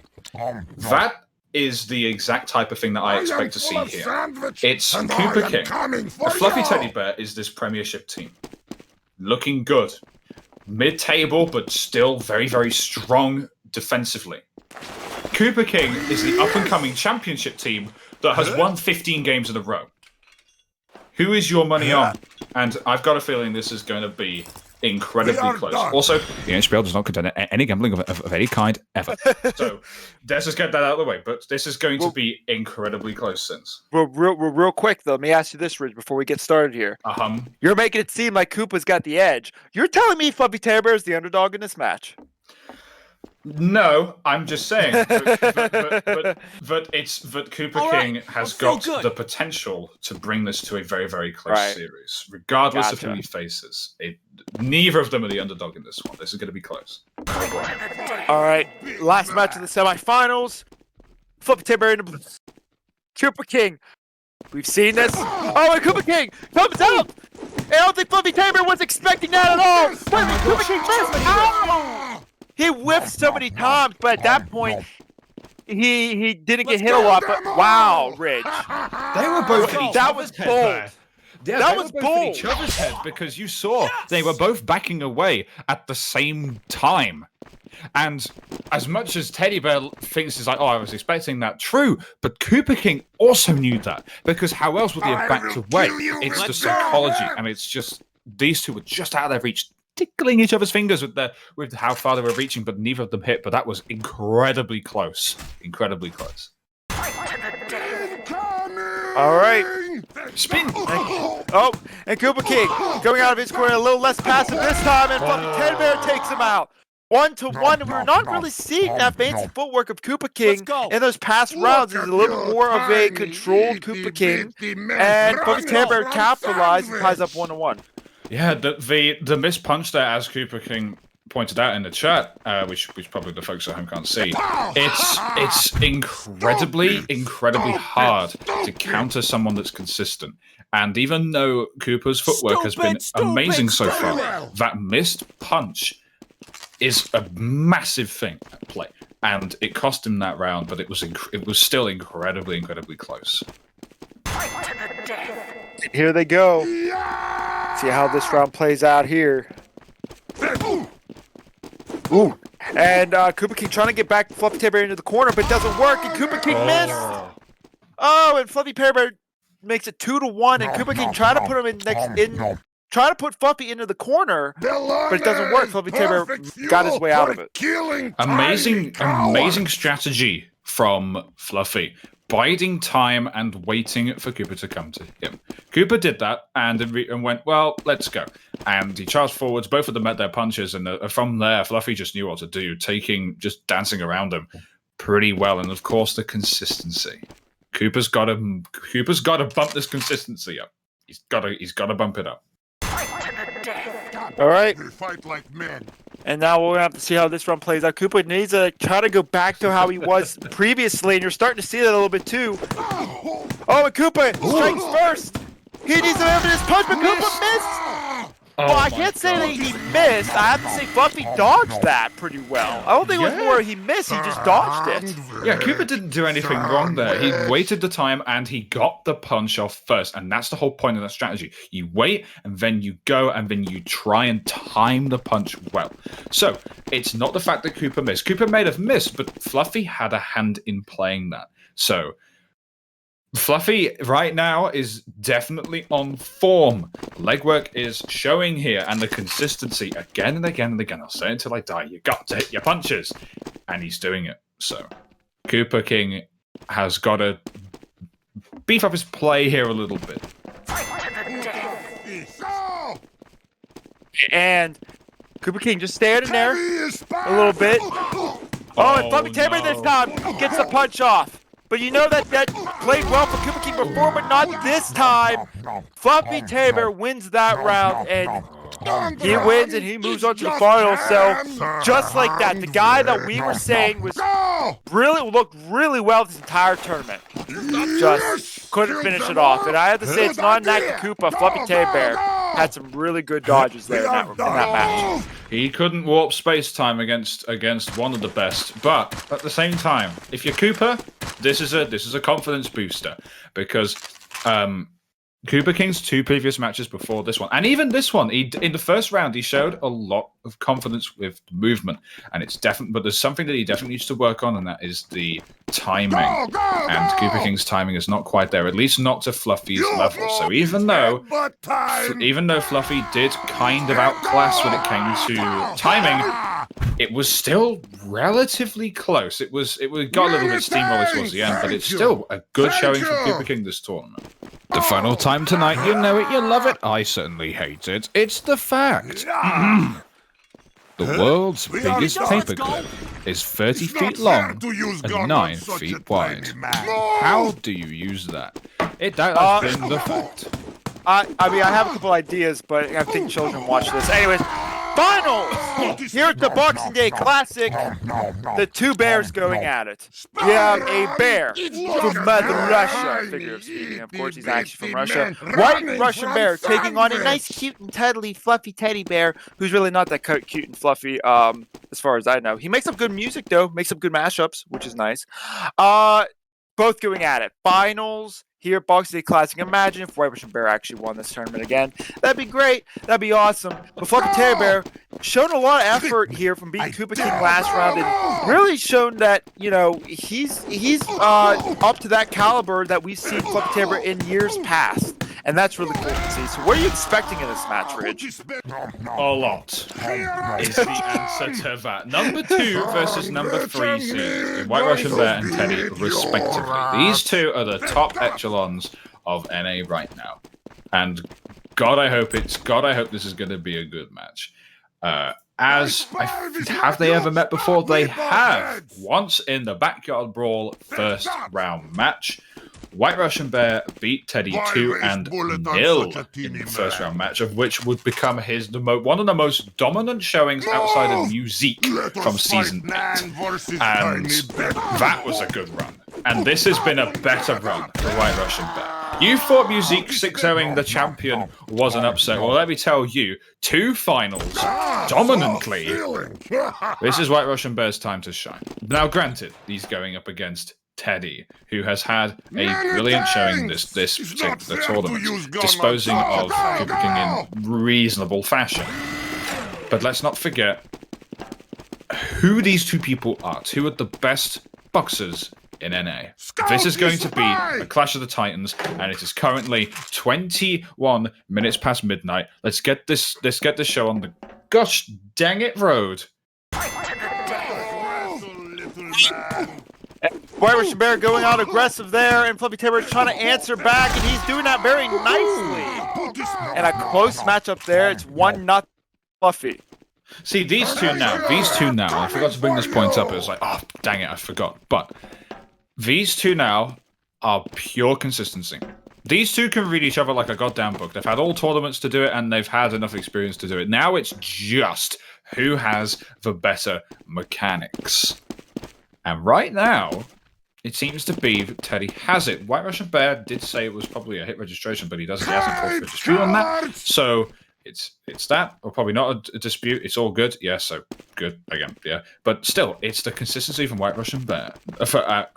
That is the exact type of thing that I expect to see here. It's Koopa King. A Fluffy Teddy Bear is this Premiership team. Looking good. Mid-table, but still very, very strong defensively. Koopa King is the up-and-coming Championship team that has won 15 games in a row. Who is your money on? And I've got a feeling this is going to be incredibly close. Also, the NHBL does not condone any gambling of any kind ever. So let's just get that out of the way. But this is going to be incredibly close, since. Well, real quick though, let me ask you this, Ridge, before we get started here. You're making it seem like Koopa's got the edge. You're telling me Floppy Dabber is the underdog in this match? No, I'm just saying that Koopa King has got the potential to bring this to a very, very close series, regardless of who he faces. Neither of them are the underdog in this one. This is going to be close. All right, last match of the semifinals. Floppy Dabber and Koopa King. We've seen this. Oh, and Koopa King comes out. I don't think Floppy Dabber was expecting that at all. Koopa King missed. Oh! He whiffed so many times, but at that point, he didn't get hit a lot. But wow, Ridge. They were both at each other's head there. Yeah, that was both at each other's head because you saw they were both backing away at the same time. And as much as Teddy Bear thinks it's like, oh, I was expecting that, true, but Koopa King also knew that because how else would they have backed away? It's the psychology, and it's just these two were just out of their reach, tickling each other's fingers with how far they were reaching, but neither of them hit. But that was incredibly close, incredibly close. All right. Spin. Oh, and Koopa King going out of his corner a little less passive this time, and Floppy Dabber takes him out. 1-1, and we're not really seeing that fancy footwork of Koopa King in those past rounds. He's a little bit more of a controlled Koopa King, and Floppy Dabber capitalized and ties up 1-1. Yeah, the missed punch there, as Koopa King pointed out in the chat, which probably the folks at home can't see. It's incredibly hard to counter someone that's consistent. And even though Koopa's footwork has been amazing so far, that missed punch is a massive thing at play, and it cost him that round, but it was still incredibly close. Here they go. See how this round plays out here. Ooh, and Koopa King trying to get back Floppy Dabber into the corner, but it doesn't work, and Koopa King missed. Oh, and Floppy Dabber makes it 2-1, and Koopa King trying to put him try to put Fluffy into the corner, but it doesn't work. Floppy Dabber got his way out of it. Amazing strategy from Fluffy. Biding time and waiting for Koopa to come to him. Koopa did that and went, well, let's go. And he charged forwards. Both of them met their punches, and from there, Fluffy just knew what to do, just dancing around him pretty well. And of course, the consistency. Koopa's got to bump this consistency up. He's got to bump it up. All right. They fight like men. And now we're going to have to see how this run plays out. Koopa needs to try to go back to how he was previously, and you're starting to see that a little bit too. Oh, and Koopa strikes first. He needs to have this punch, but Koopa missed. Well, I can't say that he missed. I have to say Fluffy dodged that pretty well. I don't think it was more he missed, he just dodged it. Yeah, Koopa didn't do anything wrong there. He waited the time and he got the punch off first. And that's the whole point of that strategy. You wait and then you go and then you try and time the punch well. So, it's not the fact that Koopa missed. Koopa may have missed, but Fluffy had a hand in playing that. So, Fluffy right now is definitely on form. Legwork is showing here, and the consistency again and again and again. I'll say it until I die. You got to hit your punches, and he's doing it. So, Koopa King has got to beef up his play here a little bit. And Koopa King just standing there a little bit. Oh, and Floppy Dabber this time gets the punch off. But you know that played well for Koopa King before, but not this time. Floppy Dabber wins that round, and he wins, and he moves on to the final. So, just like that, the guy that we were saying looked really well this entire tournament, just couldn't finish it off. And I have to say, it's not a knack to Koopa. Floppy Dabber had some really good dodges there in that match. He couldn't warp space-time against one of the best, but at the same time, if you're Koopa, this is a confidence booster, because Koopa King's two previous matches before this one, and even this one, in the first round, he showed a lot of confidence with movement, and it's definitely, but there's something that he definitely needs to work on, and that is the timing. And Koopa King's timing is not quite there, at least not to Fluffy's level. So even though Fluffy did kind of outclass when it came to timing, it was still relatively close. It got a little bit steamrolled towards the end, but it's still a good showing from Koopa King this tournament. The final time tonight, you know it, you love it. I certainly hate it. It's the fact. The world's biggest paperclip is 30 feet long and 9 feet wide. How do you use that? That has been the fact. I mean, I have a couple ideas, but I think children watch this. Anyways, finals! Here at the Boxing Day Classic, the two bears going at it. You have a bear from Mother Russia, figure of speaking. Of course, he's actually from Russia. White Russian bear taking on a nice, cute, and cuddly, fluffy teddy bear who's really not that cute and fluffy, as far as I know. He makes up good music, though. Makes up good mashups, which is nice. Both going at it. Finals. Here at Boxing Day Classic. Imagine if White Russian Bear actually won this tournament again. That'd be great. That'd be awesome. But Floppy Teddy Bear shown a lot of effort here from beating Koopa King last round and really shown that, you know, he's up to that caliber that we've seen Floppy Teddy Bear in years past. And that's really cool to see. So what are you expecting in this match, Ridge? A lot is the answer to that. Number 2 versus number 3 seed, White Russian Bear and Teddy, respectively. These two are the top echelons of NA right now. And God, I hope this is going to be a good match. Have they ever met before? They have. Once in the Backyard Brawl first round match. White Russian Bear beat Teddy 2-0 in the first round match, of which would become one of the most dominant showings outside of Musique from Season 8. And that was a good run. And this has been a better run for White Russian Bear. You thought Musique 6-0ing the champion was an upset. Well, let me tell you, 2 finals, dominantly. This is White Russian Bear's time to shine. Now, granted, he's going up against Teddy, who has had a brilliant showing this particular tournament, disposing of Koopa King in reasonable fashion. But let's not forget who these two people are. Two of the best boxers in NA. This is going to be a Clash of the Titans, and it is currently 21 minutes past midnight. Let's get this show on the gosh dang it road. White Russian Bear going out aggressive there, and Floppy Dabber is trying to answer back, and he's doing that very nicely. And a close matchup there. It's 1-0 Fluffy. See, these two now, I forgot to bring this point up. It was like, oh, dang it, I forgot. But these two now are pure consistency. These two can read each other like a goddamn book. They've had all tournaments to do it, and they've had enough experience to do it. Now it's just who has the better mechanics. And right now, it seems to be that Teddy has it. White Russian Bear did say it was probably a hit registration, but he hasn't forced a dispute on that. So it's that, or probably not a dispute. It's all good. Yeah, so good again. Yeah, but still, it's the consistency from White Russian Bear,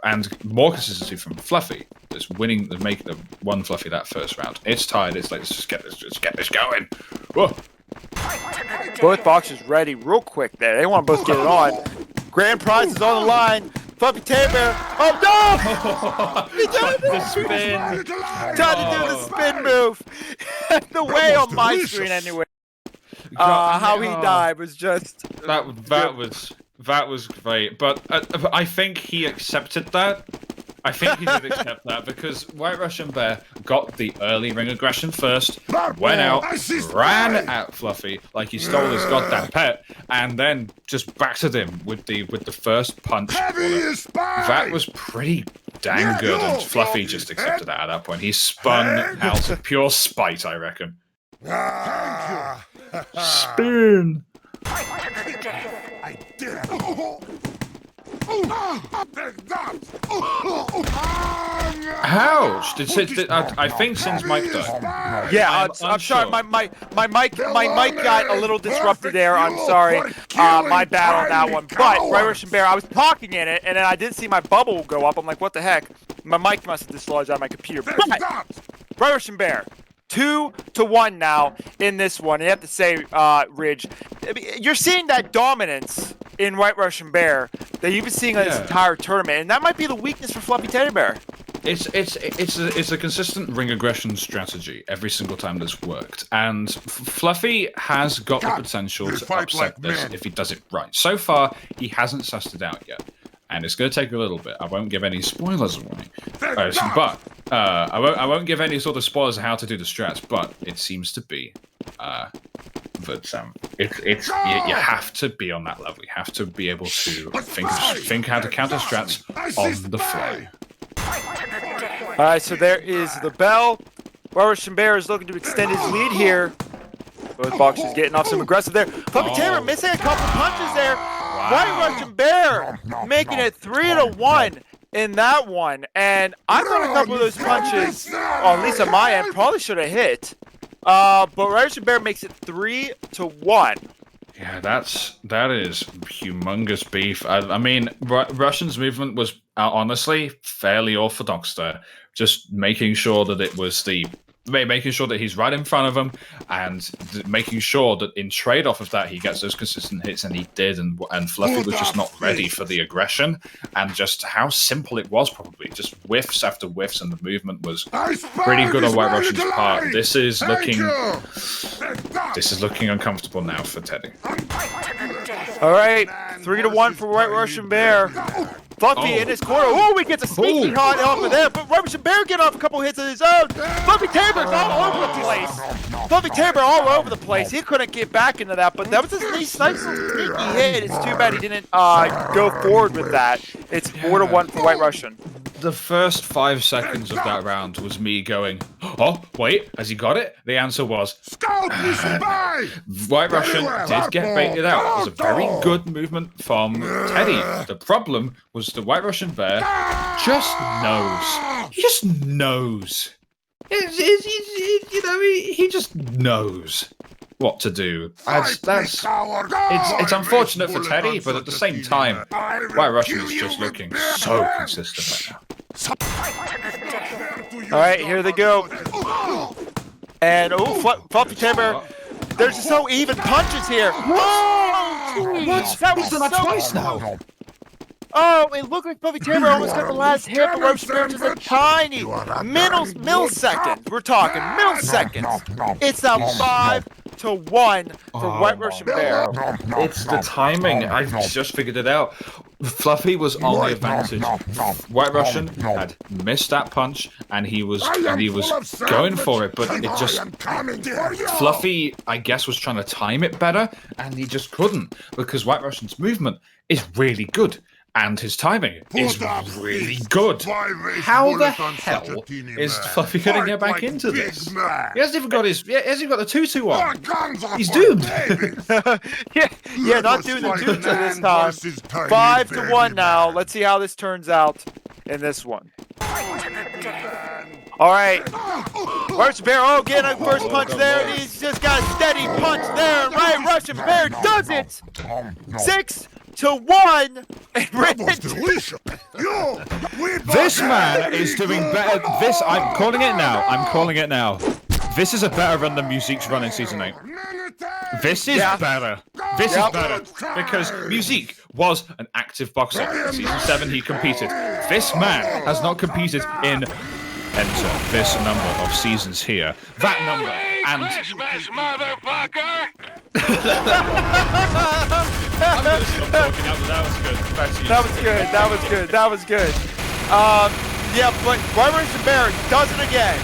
and more consistency from Fluffy. That's winning, making the one Fluffy that first round. It's tied. It's like let's get this going. Whoa. Both boxers ready real quick there. They want to both get it on. Grand prize is on the line. Floppy Dabber. Oh no! He tried the spin. Tried to do the spin move. The way on my screen anyway. How he died was just that was great. But I think he accepted that. I think he did accept that because White Russian Bear got the early ring aggression first, went out, ran at Fluffy like he stole his goddamn pet, and then just battered him with the first punch. That was pretty dang good, and Fluffy just accepted that at that point. He spun out of pure spite, I reckon. Spin. I did it. Ouch! I think Sin's mic died. Yeah, I'm sorry. My mic got a little disrupted there. I'm sorry. My bad on that one. But White Russian Bear, I was talking in it, and then I didn't see my bubble go up. I'm like, what the heck? My mic must have dislodged out of my computer. But White Russian Bear, 2-1 now in this one. You have to say, Ridge, you're seeing that dominance in White Russian Bear that you've been seeing on this entire tournament, and that might be the weakness for Floppy Teddy Bear. It's a consistent ring aggression strategy every single time that's worked, and Fluffy has got the potential to upset this if he does it right. So far, he hasn't sussed it out yet, and it's going to take a little bit. I won't give any spoilers away, but I won't give any sort of spoilers of how to do the strats. But it seems to be But you have to be on that level. You have to be able to think how to counter strats on the fly. All right, so there is the bell. White Russian Bear is looking to extend his lead here. Both boxers getting off some aggressive there. Floppy Dabber missing a couple punches there. White Russian Bear making it 3-1 in that one. And I thought a couple of those punches, at least on my end, probably should have hit. But White Russian Bear makes it 3-1. Yeah, that is humongous beef. I mean, Russian's movement was honestly fairly orthodox there. Just making sure that making sure that he's right in front of him, and making sure that in trade-off of that he gets those consistent hits, and he did, and Fluffy was just not ready for the aggression, and just how simple it was, probably just whiffs after whiffs, and the movement was pretty good on White Russian's part. This is looking uncomfortable now for Teddy. All right, 3-1 for White Russian Bear. Fluffy in his corner. Oh, he gets a sneaky hot off of there, but White Russian Bear get off a couple hits of his own. Fluffy Dabber's all over the place. Floppy Dabber all over the place. He couldn't get back into that, but that was a nice little sneaky hit. It's too bad he didn't go forward with that. It's 4-1 for White Russian. The first 5 seconds of that round was me going, oh, wait, has he got it? The answer was, White Russian did get baited out. It was a very good movement from Teddy. The problem was the White Russian Bear just knows. He just knows. He just knows what to do. It's unfortunate for Teddy, but at the same time, White Russian is just looking so consistent right now. All right, here they go. And Floppy Dabber, there's just so even punches here. Oh, what? That was done that twice now. Oh, it looked like Floppy Dabber almost got the last hit, but Russian Bear just a tiny millisecond. We're talking milliseconds. It's now 5-1 for White Russian Bear. It's the timing. I just figured it out. Fluffy was on the advantage. White Russian had missed that punch, and he was going for it, but it just Fluffy, I guess, was trying to time it better, and he just couldn't, because White Russian's movement is really good. And his timing is really good. How the hell is Fluffy going to get back into this? He hasn't even got the tutu on. He's doomed. yeah, not doing the tutu this time. 5-1 now. Let's see how this turns out in this one. All right. Russian Bear, getting a first punch there. He's just got a steady punch there. And White Russian Bear does it. 6-1. This man is doing better. I'm calling it now. This is a better run than Musique's run in Season 8. This is better. This is better. Because Musique was an active boxer. In Season 7, he competed. This man has not competed in enter this number of seasons here. That number. And motherfucker! I'm gonna stop talking after that was good. That was good. Yeah, but White Russian Bear does it again.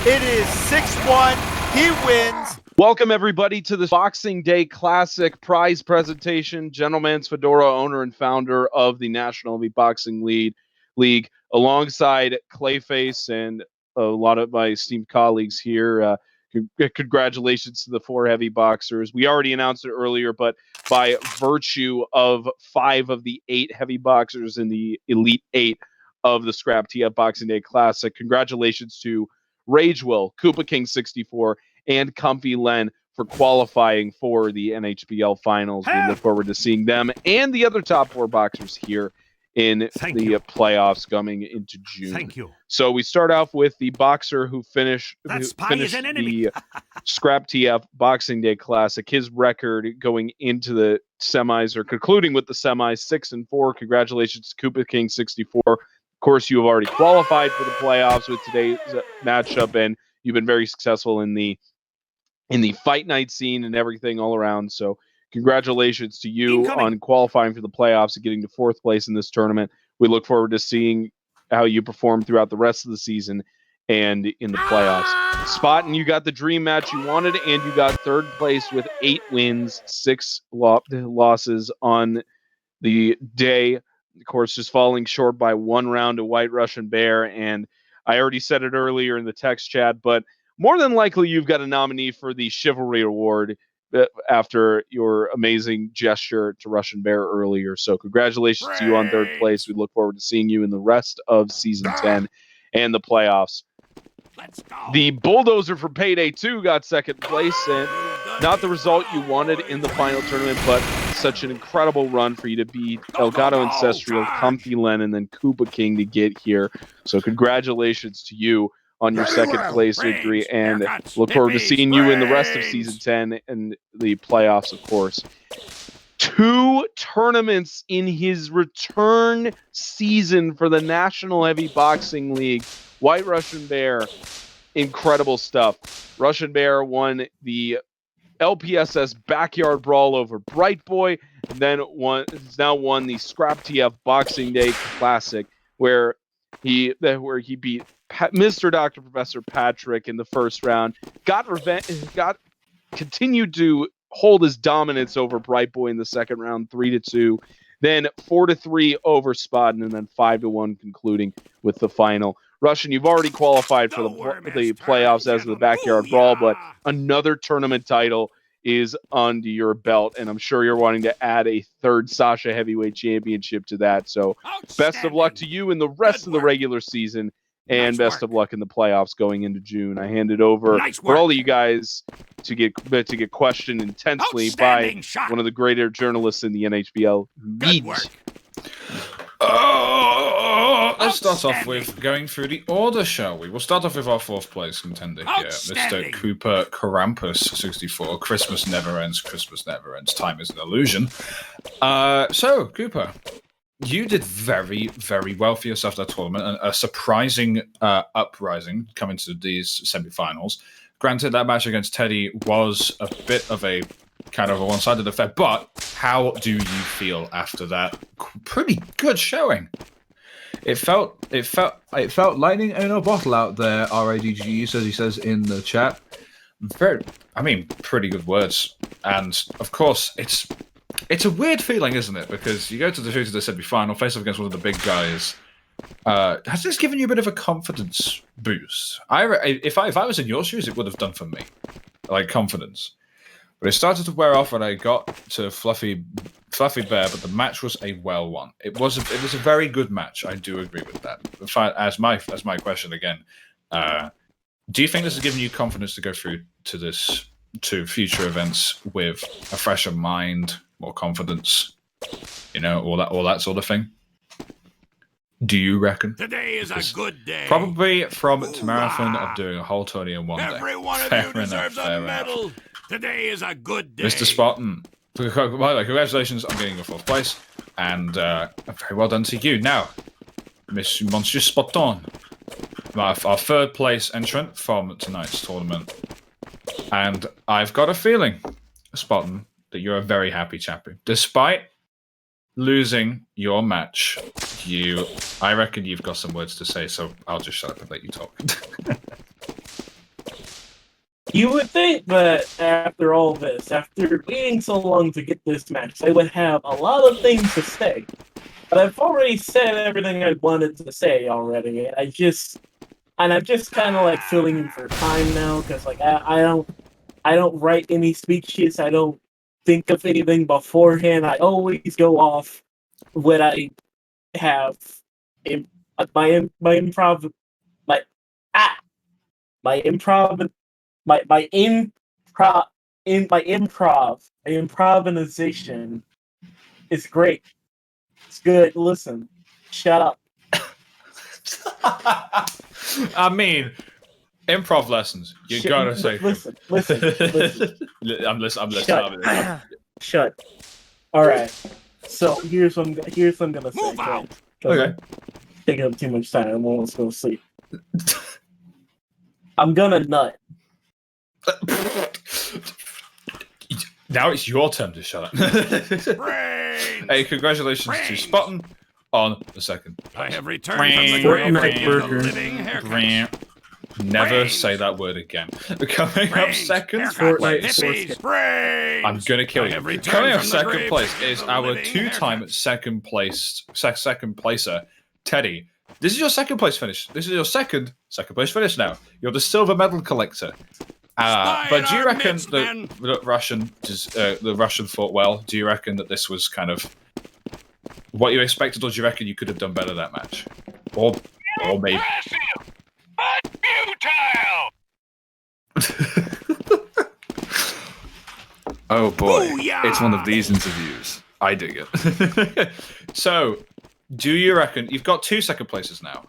It is 6-1. He wins. Welcome everybody to the Boxing Day Classic prize presentation. Gentleman's Fedora, owner and founder of the National Elite Boxing League, alongside Clayface and a lot of my esteemed colleagues here. Congratulations to the 4 heavy boxers. We already announced it earlier, but by virtue of 5 of the 8 heavy boxers in the Elite 8 of the Scrap TF Boxing Day Classic, congratulations to Rage Will, Koopa King 64, and Comfy Len for qualifying for the NHBL Finals. We look forward to seeing them and the other top 4 boxers here in the playoffs coming into June. Thank you. So we start off with the boxer who finished the Scrap TF Boxing Day Classic. His record going into the semis, or concluding with the semis, 6-4. Congratulations to Koopa King 64. Of course, you have already qualified for the playoffs with today's matchup, and you've been very successful in the fight night scene and everything all around. So congratulations to you on qualifying for the playoffs and getting to 4th place in this tournament. We look forward to seeing how you perform throughout the rest of the season and in the playoffs. Spotting, you got the dream match you wanted, and you got third place with 8 wins, 6 losses on the day. Of course, just falling short by 1 round to White Russian Bear. And I already said it earlier in the text chat, but more than likely you've got a nominee for the Chivalry Award after your amazing gesture to Russian Bear earlier. So congratulations to you on third place. We look forward to seeing you in the rest of Season 10 and the playoffs. Let's go. The Bulldozer for Payday 2 got second place, and not the result you wanted in the final tournament, but such an incredible run for you to beat Elgato Ancestral, Comfy Len, and then Koopa King to get here. So congratulations to you on your second place victory, and look forward to seeing you in the rest of Season 10 and the playoffs, of course. 2 tournaments in his return season for the National Heavy Boxing League. White Russian Bear, incredible stuff. Russian Bear won the LPSS Backyard Brawl over Bright Boy, and then has now won the Scrap TF Boxing Day Classic, where he beat Mr. Dr. Professor Patrick in the first round, continued to hold his dominance over Bright Boy in the second round, 3-2, then 4-3 over Spodden, and then 5-1 concluding with the final. Russian, you've already qualified for the playoffs as the Backyard Brawl, but another tournament title is under your belt, and I'm sure you're wanting to add a third Sasha Heavyweight Championship to that. So best of luck to you in the rest of the regular season, and best of luck in the playoffs going into June. I hand it over for all of you guys to get questioned intensely by one of the greater journalists in the NHBL. Let's start off with going through the order, shall we? We'll start off with our 4th place contender here, Mr. Koopa Krampus 64. Christmas never ends, Christmas never ends, time is an illusion. So, Koopa, you did very, very well for yourself that tournament, and a surprising uprising coming to these semi-finals. Granted, that match against Teddy was a bit of a kind of a one-sided affair, but how do you feel after that pretty good showing? It felt lightning in a bottle out there. RADGE says, he says in the chat. Pretty good words. And of course, it's a weird feeling, isn't it? Because you go to the semi-final, face off against one of the big guys. Has this given you a bit of a confidence boost? If I was in your shoes, it would have done for me, like confidence. But it started to wear off when I got to Fluffy Bear, but the match was a well one. It was a very good match. I do agree with that. As my question again, do you think this has given you confidence to go through to future events with a fresher mind, more confidence, all that sort of thing? Do you reckon? Today is a good day. Probably from the marathon of doing a whole tourney in one day. Every one of you deserves a medal. Today is a good day. Mr. Spartan, congratulations on getting your 4th place, and very well done to you. Now, Monsieur Spartan, our 3rd place entrant from tonight's tournament, and I've got a feeling, Spartan, that you're a very happy champion. Despite losing your match, I reckon you've got some words to say, so I'll just shut up and let you talk. You would think that after all this, after waiting so long to get this match, I would have a lot of things to say. But I've already said everything I wanted to say already. I'm just kind of like filling in for time now, because like I don't write any speeches. I don't think of anything beforehand. I always go off what I have in my improvisation is great. It's good. Listen, shut up. I mean, improv lessons. You gotta say. Listen. I'm listening. Shut. All right. So here's what I'm gonna say. Move out. Okay. Taking up too much time. I won't go to sleep. I'm gonna nut. Now it's your turn to shut up. Hey, congratulations to Spotton on the 2nd. I have returned from the grave of the living haircut. Never say that word again. Coming up second place. I'm gonna kill you. Coming up second place is our two-time second placer, Teddy. This is your second place finish. This is your second place finish now. You're the silver medal collector. But do you reckon the Russian fought well? Do you reckon that this was kind of what you expected, or do you reckon you could have done better that match? Or maybe. Oh boy, it's one of these interviews. I dig it. So, do you reckon you've got 2 second places now?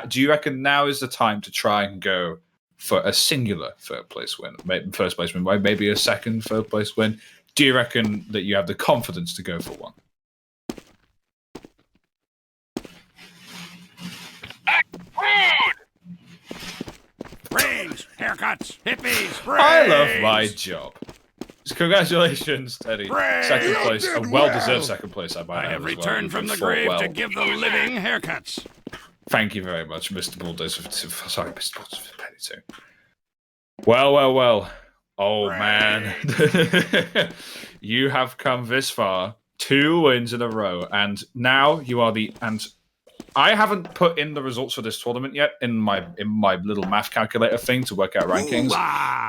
Do you reckon now is the time to try and go for a singular first place win, maybe a second third place win? Do you reckon that you have the confidence to go for one? Rings, haircuts, hippies, brains. I love my job. Congratulations, Teddy. Second place, a well-deserved second place, I might I add have as well. returned from the grave to give the living haircuts. Thank you very much, Mr. Bulldozer. Sorry, Mr. Bulldozer for Penny too. Well. Oh, man. You have come this far. 2 wins in a row, and now you are and I haven't put in the results for this tournament yet in my little math calculator thing to work out rankings,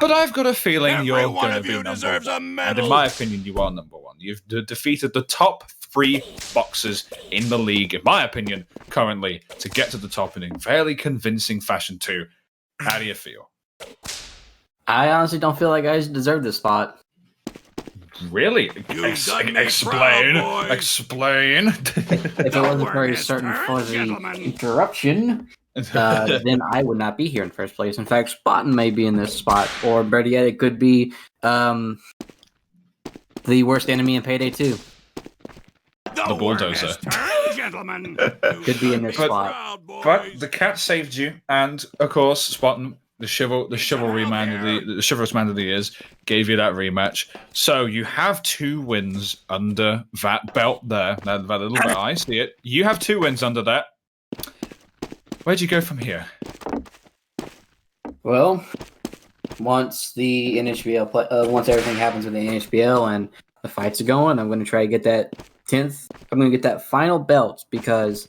but I've got a feeling you're going to be number 1. And in my opinion, you are number 1. You've defeated the top 3 boxers in the league, in my opinion, currently, to get to the top in a fairly convincing fashion too. How do you feel? I honestly don't feel like I deserve this spot. Really? Explain. Explain. If it wasn't for a certain fuzzy interruption, then I would not be here in first place. In fact, Spottin may be in this spot, or better yet, it could be the worst enemy in Payday 2. The Bulldozer. Could be in this spot. But the cat saved you, and of course, Spottin, the chivalry man, the chivalrous man of the years, gave you that rematch. So you have 2 wins under that belt there. That little belt, I see it. You have 2 wins under that. Where'd you go from here? Well, once the NHBL once everything happens with the NHBL and the fights are going, I'm going to try to get that 10th. I'm going to get that final belt because,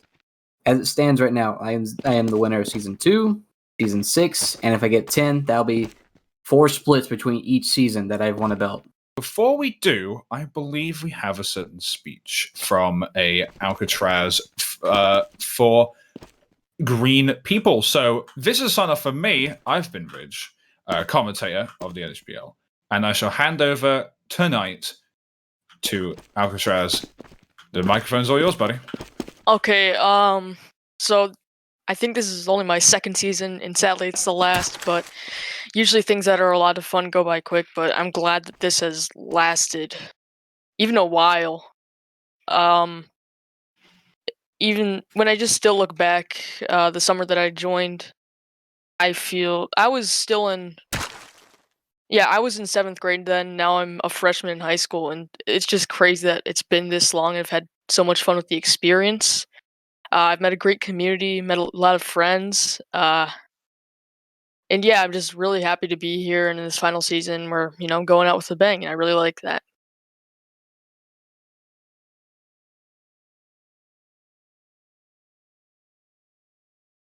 as it stands right now, I am the winner of season 2. Season 6, and if I get 10, that'll be 4 splits between each season that I've won a belt. Before we do, I believe we have a certain speech from a Alcatraz for green people. So this is a sign off for me. I've been Ridge, commentator of the NHBL, and I shall hand over tonight to Alcatraz. The microphone's all yours, buddy. Okay, so I think this is only my 2nd season, and sadly it's the last, but usually things that are a lot of fun go by quick, but I'm glad that this has lasted even a while. Even when I just still look back, the summer that I joined, I feel I was still in 7th grade then. Now I'm a freshman in high school, and it's just crazy that it's been this long. I've had so much fun with the experience. I've met a great community, met a lot of friends, and yeah, I'm just really happy to be here in this final season. We're going out with a bang, and I really like that.